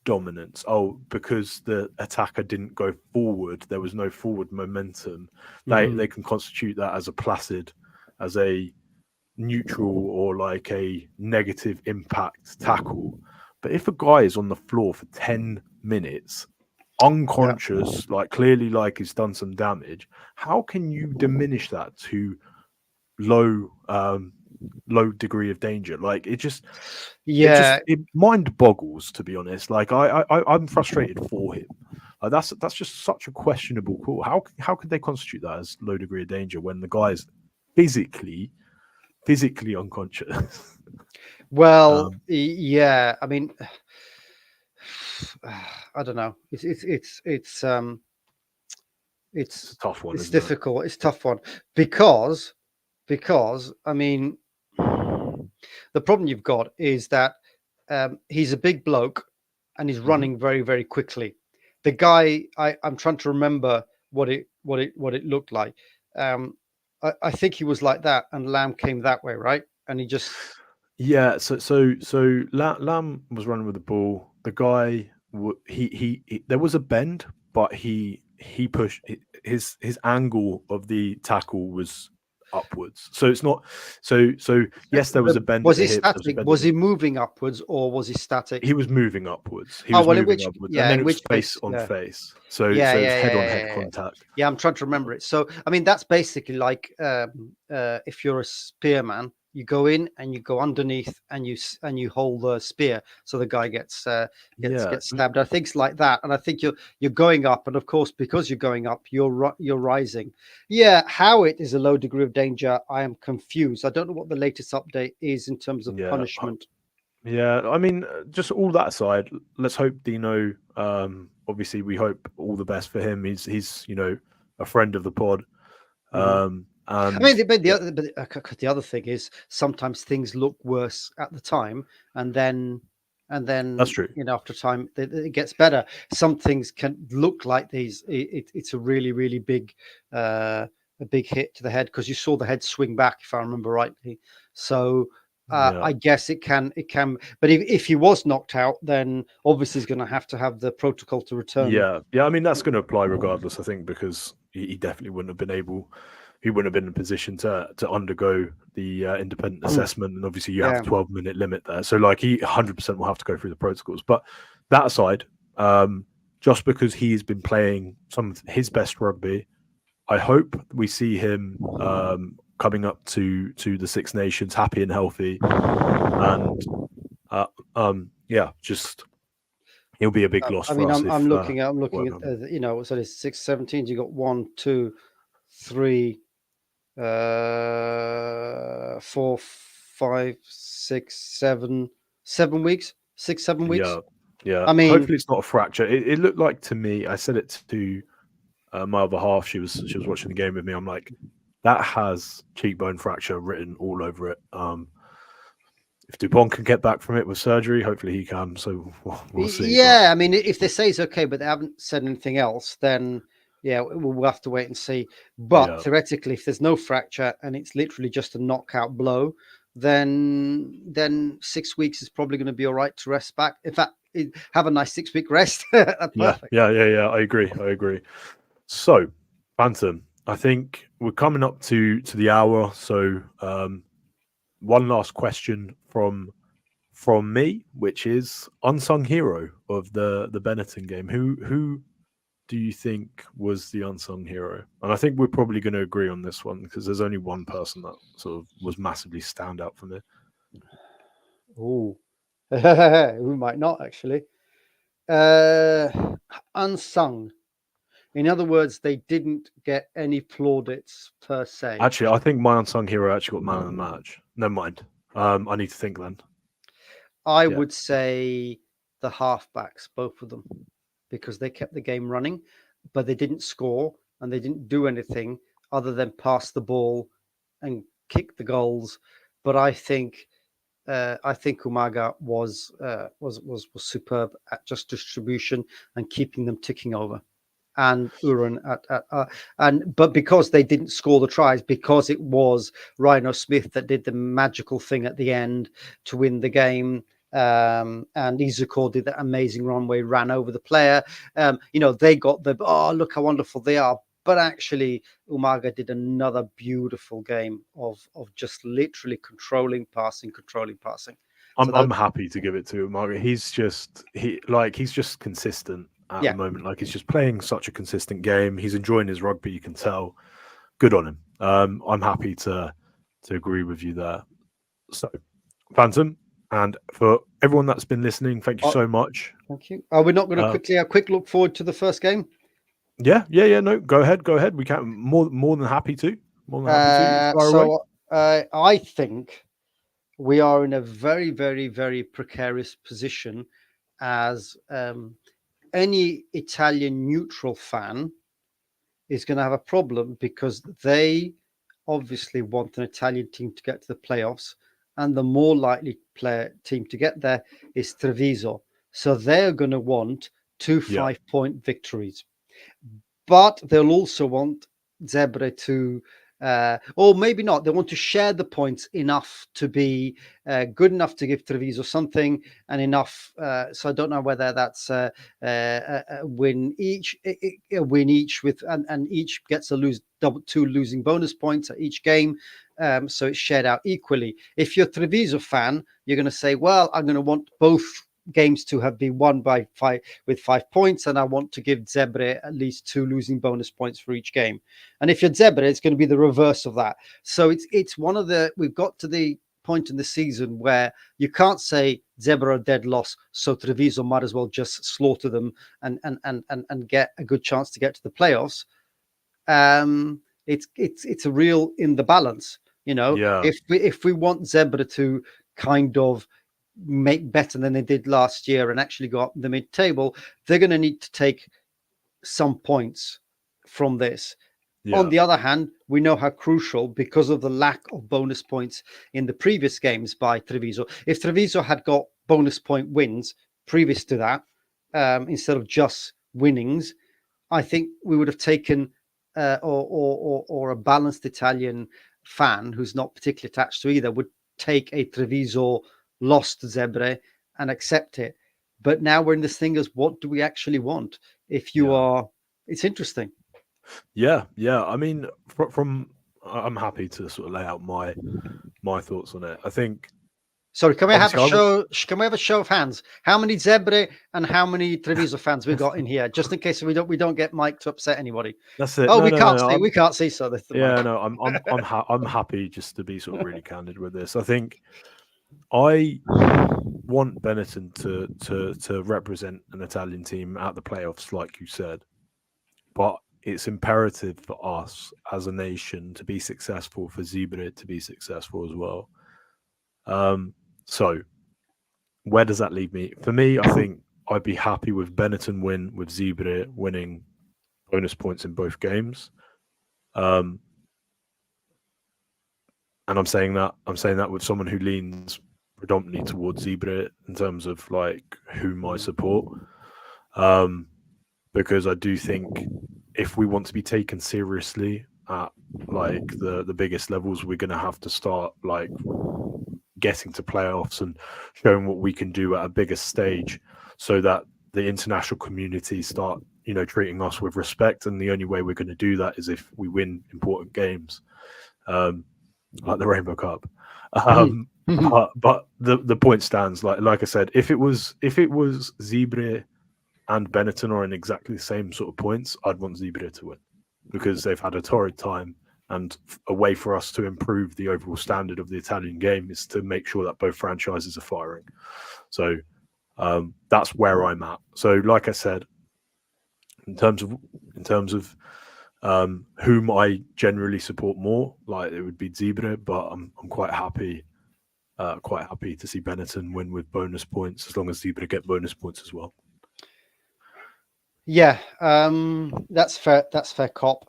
dominance, because the attacker didn't go forward, there was no forward momentum, they can constitute that as a neutral or like a negative impact tackle. But if a guy is on the floor for 10 minutes unconscious, like clearly like he's done some damage, how can you diminish that to low degree of danger? Like it mind boggles, to be honest. Like I'm frustrated for him. That's just such a questionable call. How could they constitute that as low degree of danger when the guy is physically unconscious? Well, I mean, I don't know. It's a tough one. It's difficult. It's a tough one because I mean, the problem you've got is that he's a big bloke and he's running very, very quickly. The guy, I'm trying to remember what it looked like. I think he was like that, and Lamb came that way, right? And he just So Lamb was running with the ball. The guy, he there was a bend, but he pushed his angle of the tackle was upwards. So it's not so yes, there was a bend Was at he the hip. There was a static? bend at Was the he hip. moving upwards or was he static? He was moving upwards. He Oh was well, in moving which upwards, and yeah, then in it was which face case, on yeah, face. So yeah, it was yeah, head yeah, on yeah, head yeah. contact. Yeah, I'm trying to remember it. So I mean, that's basically like if you're a spearman, you go in and you go underneath and you hold the spear, so the guy gets Yeah, stabbed. I think it's like that, and I think you're going up, and of course because you're going up, you're rising. Yeah, how it is a low degree of danger, I am confused. I don't know what the latest update is in terms of yeah, punishment. yeah. I mean, just all that aside, let's hope Dino. Obviously, we hope all the best for him. He's a friend of the pod. Mhm. I And mean, but yeah, the other thing is sometimes things look worse at the time, and then that's true. after time it gets better. Some things can look like these. It's a really really big a big hit to the head because you saw the head swing back, if I remember rightly. So Yeah, I guess it can. But if he was knocked out, then obviously he's going to have the protocol to return. yeah. I mean, that's going to apply regardless. I think because he definitely wouldn't have been able. He wouldn't have been in a position to undergo the independent assessment, and obviously you have Yeah. a 12-minute limit there. So like he 100% will have to go through the protocols. But that aside, just because he's been playing some of his best rugby, I hope we see him coming up to the Six Nations happy and healthy, and yeah, just he'll be a big loss I for mean, us I'm if looking at whatever happens. so there's 6 17s. You got 1, 2, 3, 4, 5, 6, 7, 7 weeks, 6, 7 weeks. Yeah, yeah. I mean, Hopefully it's not a fracture. It looked like to me. I said it to my other half. She was watching the game with me. I'm like, that has cheekbone fracture written all over it. If Dupont can get back from it with surgery, hopefully he can. So we'll see. But yeah, I mean, if they say it's okay, but they haven't said anything else, then yeah, we'll have to wait and see. But yeah, theoretically, if there's no fracture and it's literally just a knockout blow, then 6 weeks is probably going to be all right to rest back. In fact, have a nice 6 week rest. Perfect. yeah. I agree. So, Phantom, I think we're coming up to the hour. So, one last question from me, which is unsung hero of the Benetton game. Who do you think was the unsung hero? And I think we're probably going to agree on this one because there's only one person that sort of was massively stand out for me. Oh, we might not actually. Uh, Unsung. In other words, they didn't get any plaudits per se. Actually, I think my unsung hero actually got man of the match. Never mind. I need to think then. I Yeah, would say the halfbacks, both of them, because they kept the game running, but they didn't score and they didn't do anything other than pass the ball and kick the goals. But I think Umaga was superb at just distribution and keeping them ticking over. And Uran but because they didn't score the tries, because it was Rhino Smith that did the magical thing at the end to win the game, and Izuko did that amazing runway, ran over the player. They got look how wonderful they are. But actually, Umaga did another beautiful game of just literally controlling passing. So I'm happy to give it to Margaret. He's just consistent at the yeah, moment. Like he's just playing such a consistent game. He's enjoying his rugby. You can tell. Good on him. I'm happy to agree with you there. So, Phantom, and for everyone that's been listening, thank you oh, so much. thank you. Are we not going to Uh, quickly a quick look forward to the first game? yeah. No, go ahead. We can more than happy to. More than happy to. Far away. So I think we are in a very, very, very precarious position as any Italian neutral fan is going to have a problem because they obviously want an Italian team to get to the playoffs, and the more likely team to get there is Treviso. So they're going to want two Yeah. 5-point victories, but they'll also want Zebre to or maybe not. They want to share the points enough to be good enough to give Treviso something, and enough. So I don't know whether that's a win each, with, and each gets a two losing bonus points at each game. So it's shared out equally. If you're a Treviso fan, you're going to say, well, I'm going to want both games to have been won by 5 points, and I want to give Zebre at least 2 losing bonus points for each game. And if you're Zebre, it's going to be the reverse of that. So it's one of the, we've got to the point in the season where you can't say Zebre are dead loss, so Treviso might as well just slaughter them and get a good chance to get to the playoffs. It's a real in the balance, if we want Zebre to kind of make better than they did last year and actually go up the mid-table, they're going to need to take some points from this. On the other hand, we know how crucial, because of the lack of bonus points in the previous games by Treviso. If Treviso had got bonus point wins previous to that, instead of just winnings, I think we would have taken or a balanced Italian fan who's not particularly attached to either would take a Treviso loss to Zebre and accept it. But now we're in this thing as, what do we actually want? If you are, it's interesting. Yeah. I mean, I'm happy to sort of lay out my thoughts on it. I think. Sorry, can we have a show? Can we have a show of hands? How many Zebre and how many Treviso fans we got in here? Just in case we don't get Mike to upset anybody. That's it. Oh, we can't see. So I'm happy just to be sort of really candid with this. I think I want Benetton to represent an Italian team at the playoffs, like you said, but it's imperative for us as a nation to be successful, for Zebre to be successful as well. So where does that leave me? For me, I think I'd be happy with Benetton win, with Zebre winning bonus points in both games. And I'm saying that with someone who leans predominantly towards Zebre in terms of like whom I support. Because I do think if we want to be taken seriously at like the biggest levels, we're going to have to start like getting to playoffs and showing what we can do at a bigger stage, so that the international community start, treating us with respect. And the only way we're going to do that is if we win important games, like the Rainbow Cup. But the point stands. Like I said, if it was Zebre and Benetton are in exactly the same sort of points, I'd want Zebre to win, because they've had a torrid time. And a way for us to improve the overall standard of the Italian game is to make sure that both franchises are firing. So that's where I'm at. So, like I said, in terms of whom I generally support more, like it would be Zebre, but I'm quite happy to see Benetton win with bonus points, as long as Zebre get bonus points as well. Yeah, that's fair. That's fair, cop.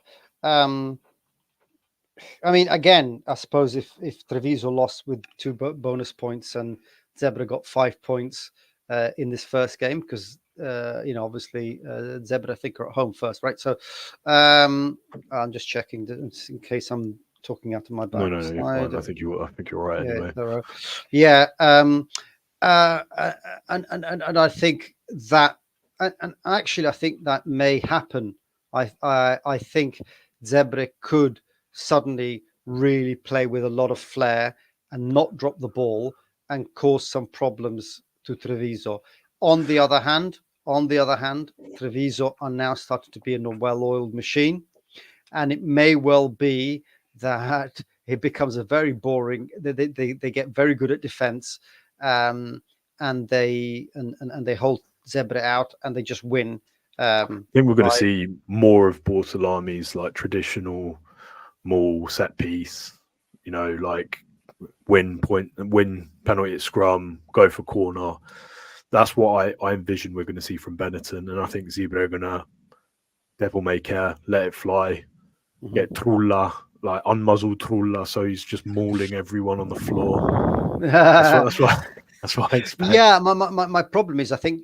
I mean, again, I suppose if Treviso lost with 2 bonus points and Zebre got 5 points in this first game, because obviously Zebre, I think, are at home first, right? So I'm just checking in case I'm talking out of my back. No, you're fine. I think you're right. Anyway. Yeah. And I think that, and actually, I think that may happen. I think Zebre could suddenly really play with a lot of flair and not drop the ball and cause some problems to Treviso. On the other hand, Treviso are now starting to be in a well-oiled machine, and it may well be that it becomes a very boring. They get very good at defense, and they hold Zebre out and they just win. I think we're going to see more of Bortolami's like traditional Maul set piece, like win penalty at scrum, go for corner. That's what I envision we're going to see from Benetton. And I think Zebre are going to devil may care, let it fly, get Trulla, like unmuzzled Trulla, so he's just mauling everyone on the floor. That's what I expect. Yeah, my problem is I think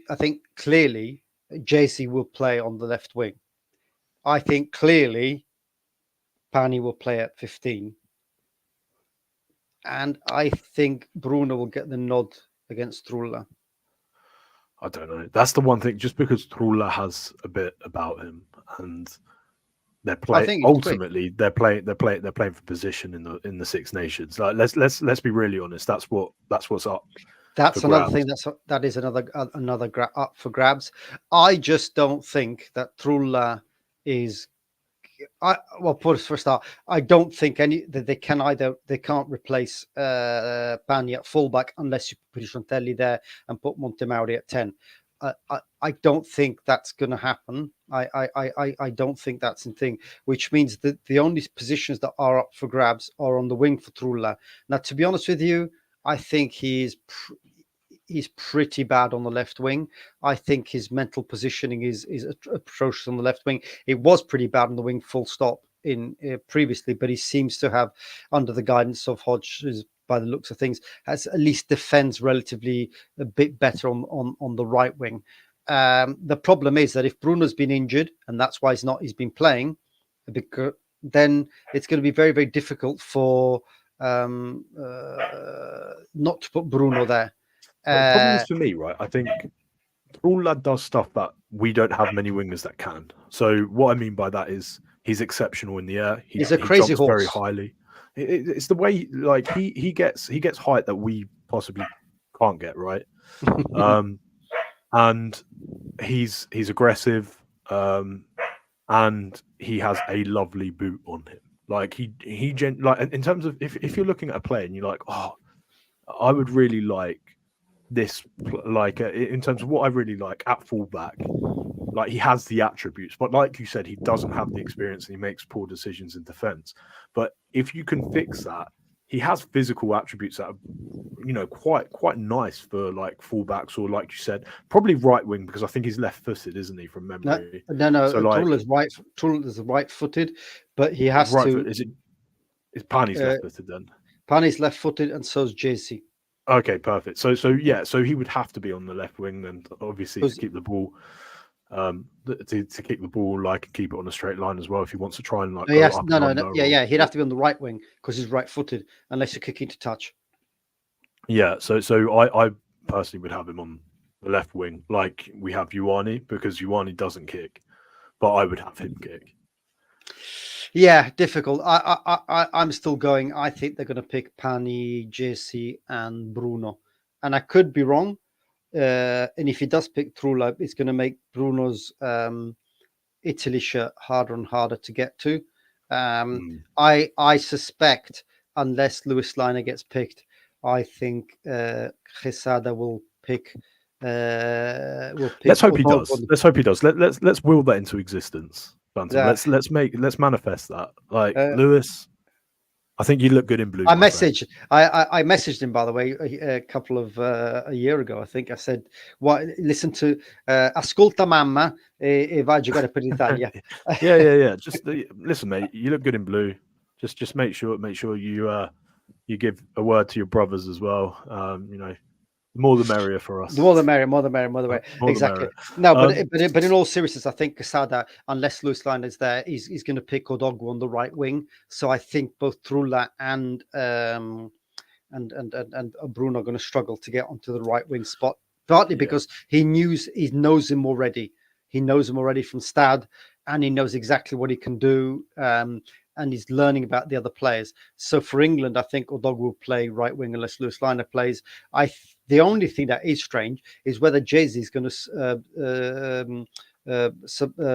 clearly JC will play on the left wing. I think clearly Pani will play at 15. And I think Bruno will get the nod against Trulla. I don't know. That's the one thing. Just because Trulla has a bit about him, and they're playing. Ultimately, they're playing for position in the Six Nations. Like let's be really honest. That's what's up. That's another thing. That is another up for grabs. I just don't think that Trulla is. For a start, I don't think that they can't replace Pani at fullback unless you put Chantelli there and put Montemauri at 10. I don't think that's going to happen. I don't think that's the thing, which means that the only positions that are up for grabs are on the wing for Trulla. Now, to be honest with you, I think he's pretty bad on the left wing. I think his mental positioning is atrocious on the left wing. It was pretty bad on the wing, full stop, in previously, but he seems to have, under the guidance of Hodges, by the looks of things, has at least defends relatively a bit better on the right wing. The problem is that if Bruno's been injured, and that's why he's been playing, because then it's going to be very, very difficult for not to put Bruno there. The problem is for me, right? I think Trulla does stuff that we don't have many wingers that can. So what I mean by that is he's exceptional in the air. He's a crazy jumps horse. Very highly. It's the way, like he gets height that we possibly can't get, right? And he's aggressive, and he has a lovely boot on him. Like he like in terms of if you're looking at a player and you're like, oh, I would really like this, like in terms of what I really like at fullback, like he has the attributes, but like you said, he doesn't have the experience and he makes poor decisions in defense. But if you can fix that, he has physical attributes that are, quite nice for like fullbacks, or like you said, probably right wing, because I think he's left-footed, isn't he, from memory? No. So Trulla's right-footed, but he has to. Is Pani's left-footed then? Pani's left-footed, and so's JC. Okay, perfect. So he would have to be on the left wing, and obviously to keep the ball, to keep the ball and keep it on a straight line as well. If he wants to try and he'd have to be on the right wing because he's right-footed, unless you're kicking to touch. Yeah, so I personally would have him on the left wing, like we have Ioane, because Ioane doesn't kick, but I would have him kick. Yeah, difficult. I'm still going. I think they're going to pick Pani, JC, and Bruno, and I could be wrong. And if he does pick Trulla, it's going to make Bruno's Italy shirt harder and harder to get to. I suspect, unless Lewis Liner gets picked, I think Quesada will pick. Let's hope he does. Let's hope he does. Let's will that into existence. Yeah. Let's manifest that. Lewis, I think you look good in blue. I messaged him, by the way, a couple of a year ago. I think I said, listen to ascolta mamma e vai a giocare per l'Italia. Yeah. Just listen, mate. You look good in blue. Just make sure you give a word to your brothers as well. The more the merrier for us. The more the merrier. Exactly. No, but in all seriousness, I think Quesada, unless Lewis Line is there, he's going to pick Odogwu on the right wing. So I think both Trulla and Bruno are going to struggle to get onto the right wing spot. Partly because he knows him already. He knows him already from Stad, and he knows exactly what he can do. And he's learning about the other players. So for England, I think Odogwu will play right wing unless Lewis Liner plays. The only thing that is strange is whether Jay-Z is going to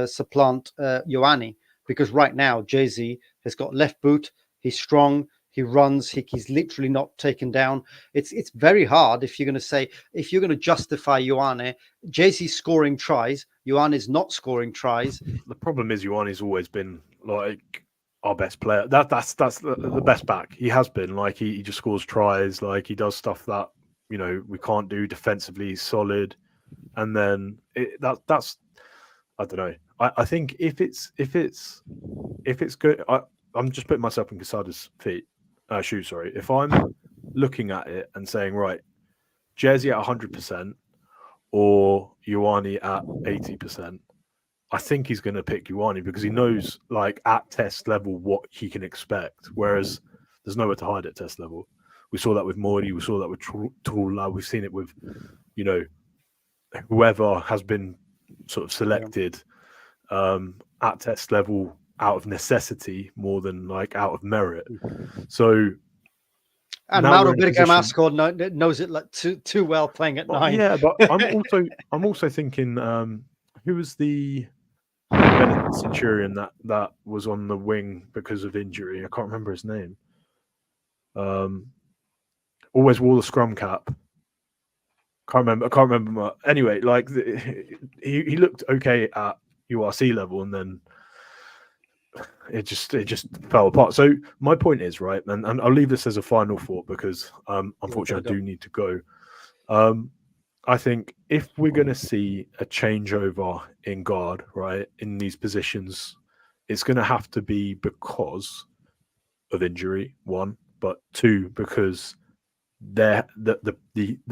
supplant Ioane, because right now Jay-Z has got left boot. He's strong. He runs. He's literally not taken down. It's very hard if you're going to justify Ioane. Jay-Z's scoring tries. Ioane is not scoring tries. The problem is Ioane's always been our best player. That's the best back. He has been he just scores tries. He does stuff that we can't do defensively. He's solid, and then that's I don't know. I think if it's good, I'm just putting myself in Quesada's shoes. Sorry, if I'm looking at it and saying, right, Jersey at 100% or Ioane at 80%, I think he's going to pick Ioane because he knows, like, at test level what he can expect. Whereas there's nowhere to hide at test level. We saw that with Morty. We saw that with Trula. We've seen it with, you know, whoever has been sort of selected at test level out of necessity more than like out of merit. So. And Mauro Bergamasco knows it like too well playing at 9. Yeah, but I'm also thinking who was the Benetton Centurion that was on the wing because of injury? I can't remember his name. Always wore the scrum cap. I can't remember. Anyway, like he looked okay at URC level, and then it just fell apart. So my point is, right, and I'll leave this as a final thought because unfortunately I do need to go. I think if we're going to see a changeover in guard, right, in these positions, it's going to have to be because of injury, one, but two, because the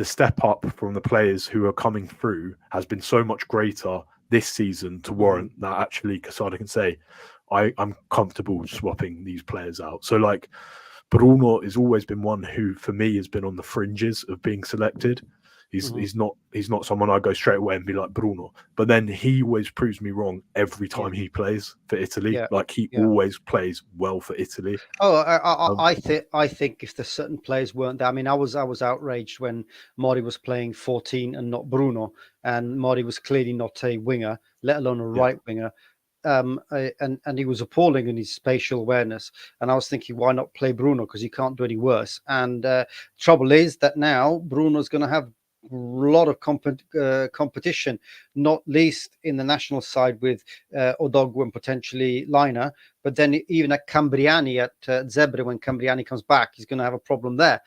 step up from the players who are coming through has been so much greater this season to warrant that actually Quesada can say, I'm comfortable swapping these players out. So like Bruno has always been one who, for me, has been on the fringes of being selected. He's not someone I go straight away and be like Bruno. But then he always proves me wrong every time he plays for Italy. Yeah. Like he always plays well for Italy. I think if the certain players weren't there, I mean, I was outraged when Mori was playing 14 and not Bruno, and Mori was clearly not a winger, let alone a right winger. And he was appalling in his spatial awareness. And I was thinking, why not play Bruno? Because he can't do any worse. And trouble is that now Bruno's going to have a lot of competition, not least in the national side with Odogwu and potentially Liner. But then even at Cambriani, at Zebre, when Cambriani comes back, he's going to have a problem there,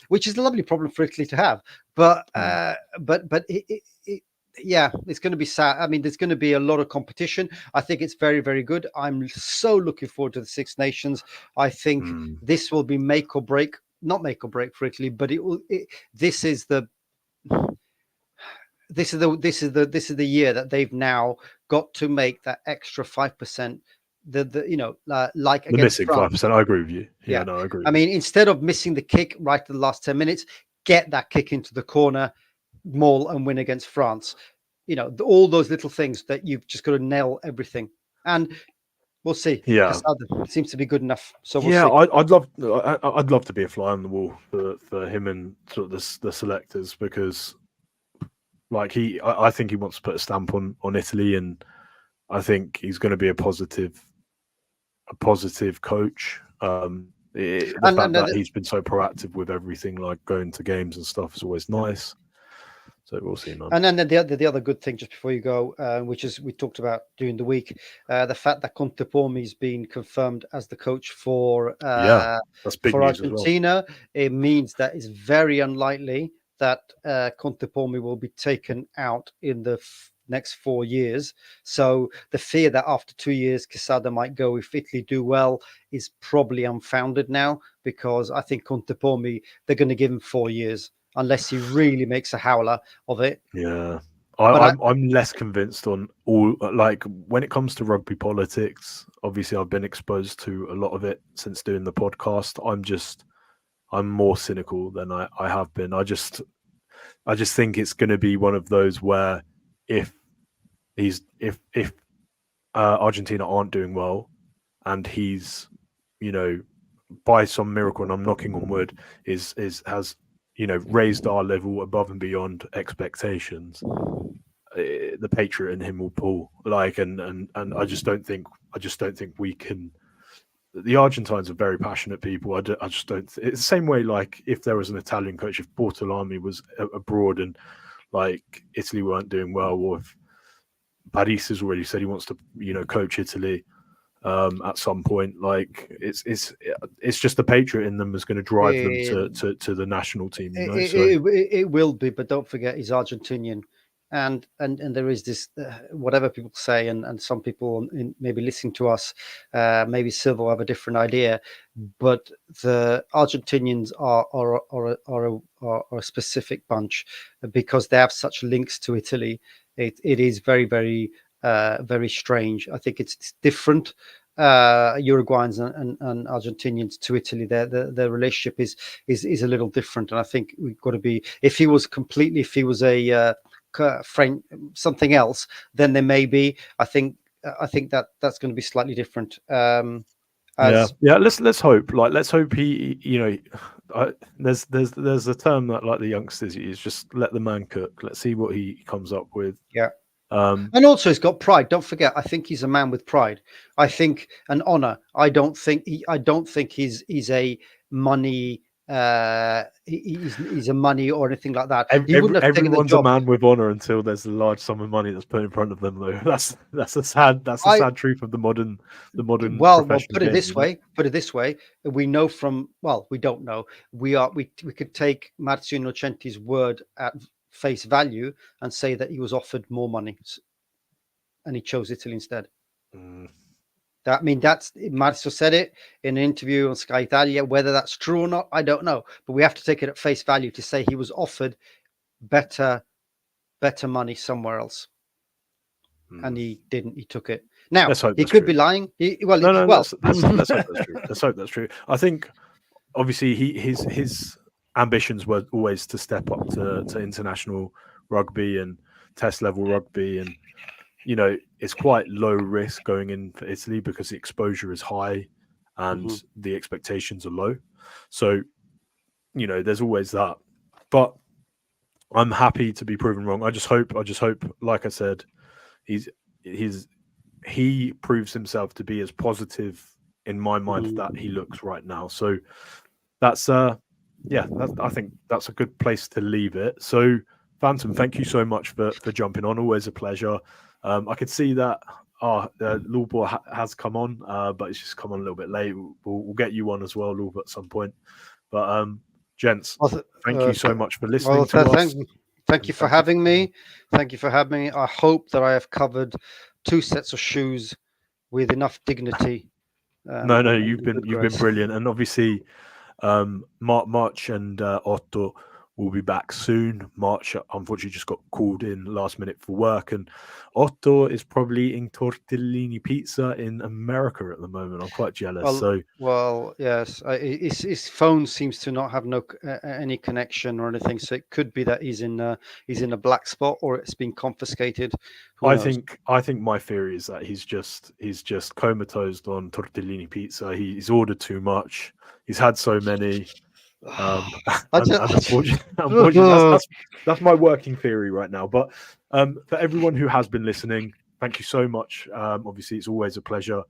which is a lovely problem for Italy to have. But yeah, it's going to be sad. I mean, there's going to be a lot of competition. I think it's very, very good. I'm so looking forward to the Six Nations. I think this will be make or break, not make or break for Italy, but this is the year that they've now got to make that extra 5%. Like the missing 5%. I agree with you. Yeah, no, I agree. I mean, instead of missing the kick right at the last 10 minutes, get that kick into the corner, maul and win against France. All those little things that you've just got to nail everything, and we'll see. Yeah, Quesada seems to be good enough. So we'll see. I'd love to be a fly on the wall for him and sort of the selectors, because like I think he wants to put a stamp on Italy, and I think he's going to be a positive coach. The fact that he's been so proactive with everything, like going to games and stuff, is always nice. So we'll see. And then the other good thing, just before you go, which is we talked about during the week, the fact that Contepomi's been confirmed as the coach for that's big news Argentina. As well. It means that it's very unlikely that Contepomi will be taken out in the next 4 years. So the fear that after 2 years Quesada might go if Italy do well is probably unfounded now, because I think Contepomi, they're going to give him 4 years. Unless he really makes a howler of it. Yeah. I'm less convinced on all, like, when it comes to rugby politics. Obviously, I've been exposed to a lot of it since doing the podcast. I'm more cynical than I have been. I just think it's going to be one of those where if Argentina aren't doing well, and he's, by some miracle, and I'm knocking on wood, has raised our level above and beyond expectations, the patriot in him will pull. Like, and I just don't think we can. The Argentines are very passionate people. I just don't. It's the same way, like, if there was an Italian coach, if Bortolami was abroad and like Italy weren't doing well, or if Paris has already said he wants to, coach Italy at some point, like it's just the patriot in them is going to drive them to the national team. It will be, but don't forget he's Argentinian, and there is this whatever people say, and some people maybe listening to us, maybe Silva will have a different idea, but the Argentinians are a specific bunch because they have such links to Italy. It is very, very very strange. I think it's different. Uruguayans and Argentinians to Italy, their relationship is a little different, and I think we've got to be. If he was a French something else, then there may be. I think that's going to be slightly different. Let's hope. Let's hope he. There's a term that the youngsters use. Just let the man cook. Let's see what he comes up with. Yeah. And also he's got pride. Don't forget, I think he's a man with pride. I think an honor. I don't think he's a money. He's a money or anything like that. Everyone's a man with honor until there's a large sum of money that's put in front of them, though. That's a sad truth of the modern. Well, put it this way. We know we don't know. We could take Marzio Innocenti's word at face value and say that he was offered more money, and he chose Italy instead. That's Marzio said it in an interview on Sky Italia. Whether that's true or not, I don't know. But we have to take it at face value to say he was offered better money somewhere else, and he didn't. He took it. Now he could be lying. Let's hope that's true. Let's hope that's true. I think obviously his ambitions were always to step up to international rugby and test level rugby, and it's quite low risk going in for Italy because the exposure is high and the expectations are low. So, there's always that. But I'm happy to be proven wrong. I just hope, like I said, he proves himself to be as positive in my mind that he looks right now. So that's I think that's a good place to leave it. So, Phantom, thank you so much for jumping on. Always a pleasure. I could see that Lulbo has come on, but it's just come on a little bit late. We'll get you on as well, Lulbo, at some point. But gents, thank you so much for listening to us. Thank you for having me. Thank you for having me. I hope that I have covered 2 sets of shoes with enough dignity. No, you've been brilliant, and obviously. March and Otto will be back soon. March unfortunately just got called in last minute for work, and Otto is probably eating tortellini pizza in America at the moment. I'm quite jealous. Yes, his phone seems to not have any connection or anything, so it could be that he's in a black spot or it's been confiscated. I think my theory is that he's just comatose on tortellini pizza. He's ordered too much. He's had so many. Unfortunately, that's my working theory right now. But for everyone who has been listening, thank you so much. Obviously, it's always a pleasure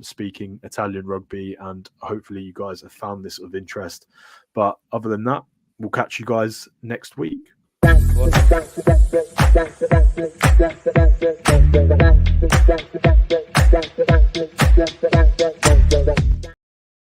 speaking Italian rugby, and hopefully you guys have found this of interest. But other than that, we'll catch you guys next week.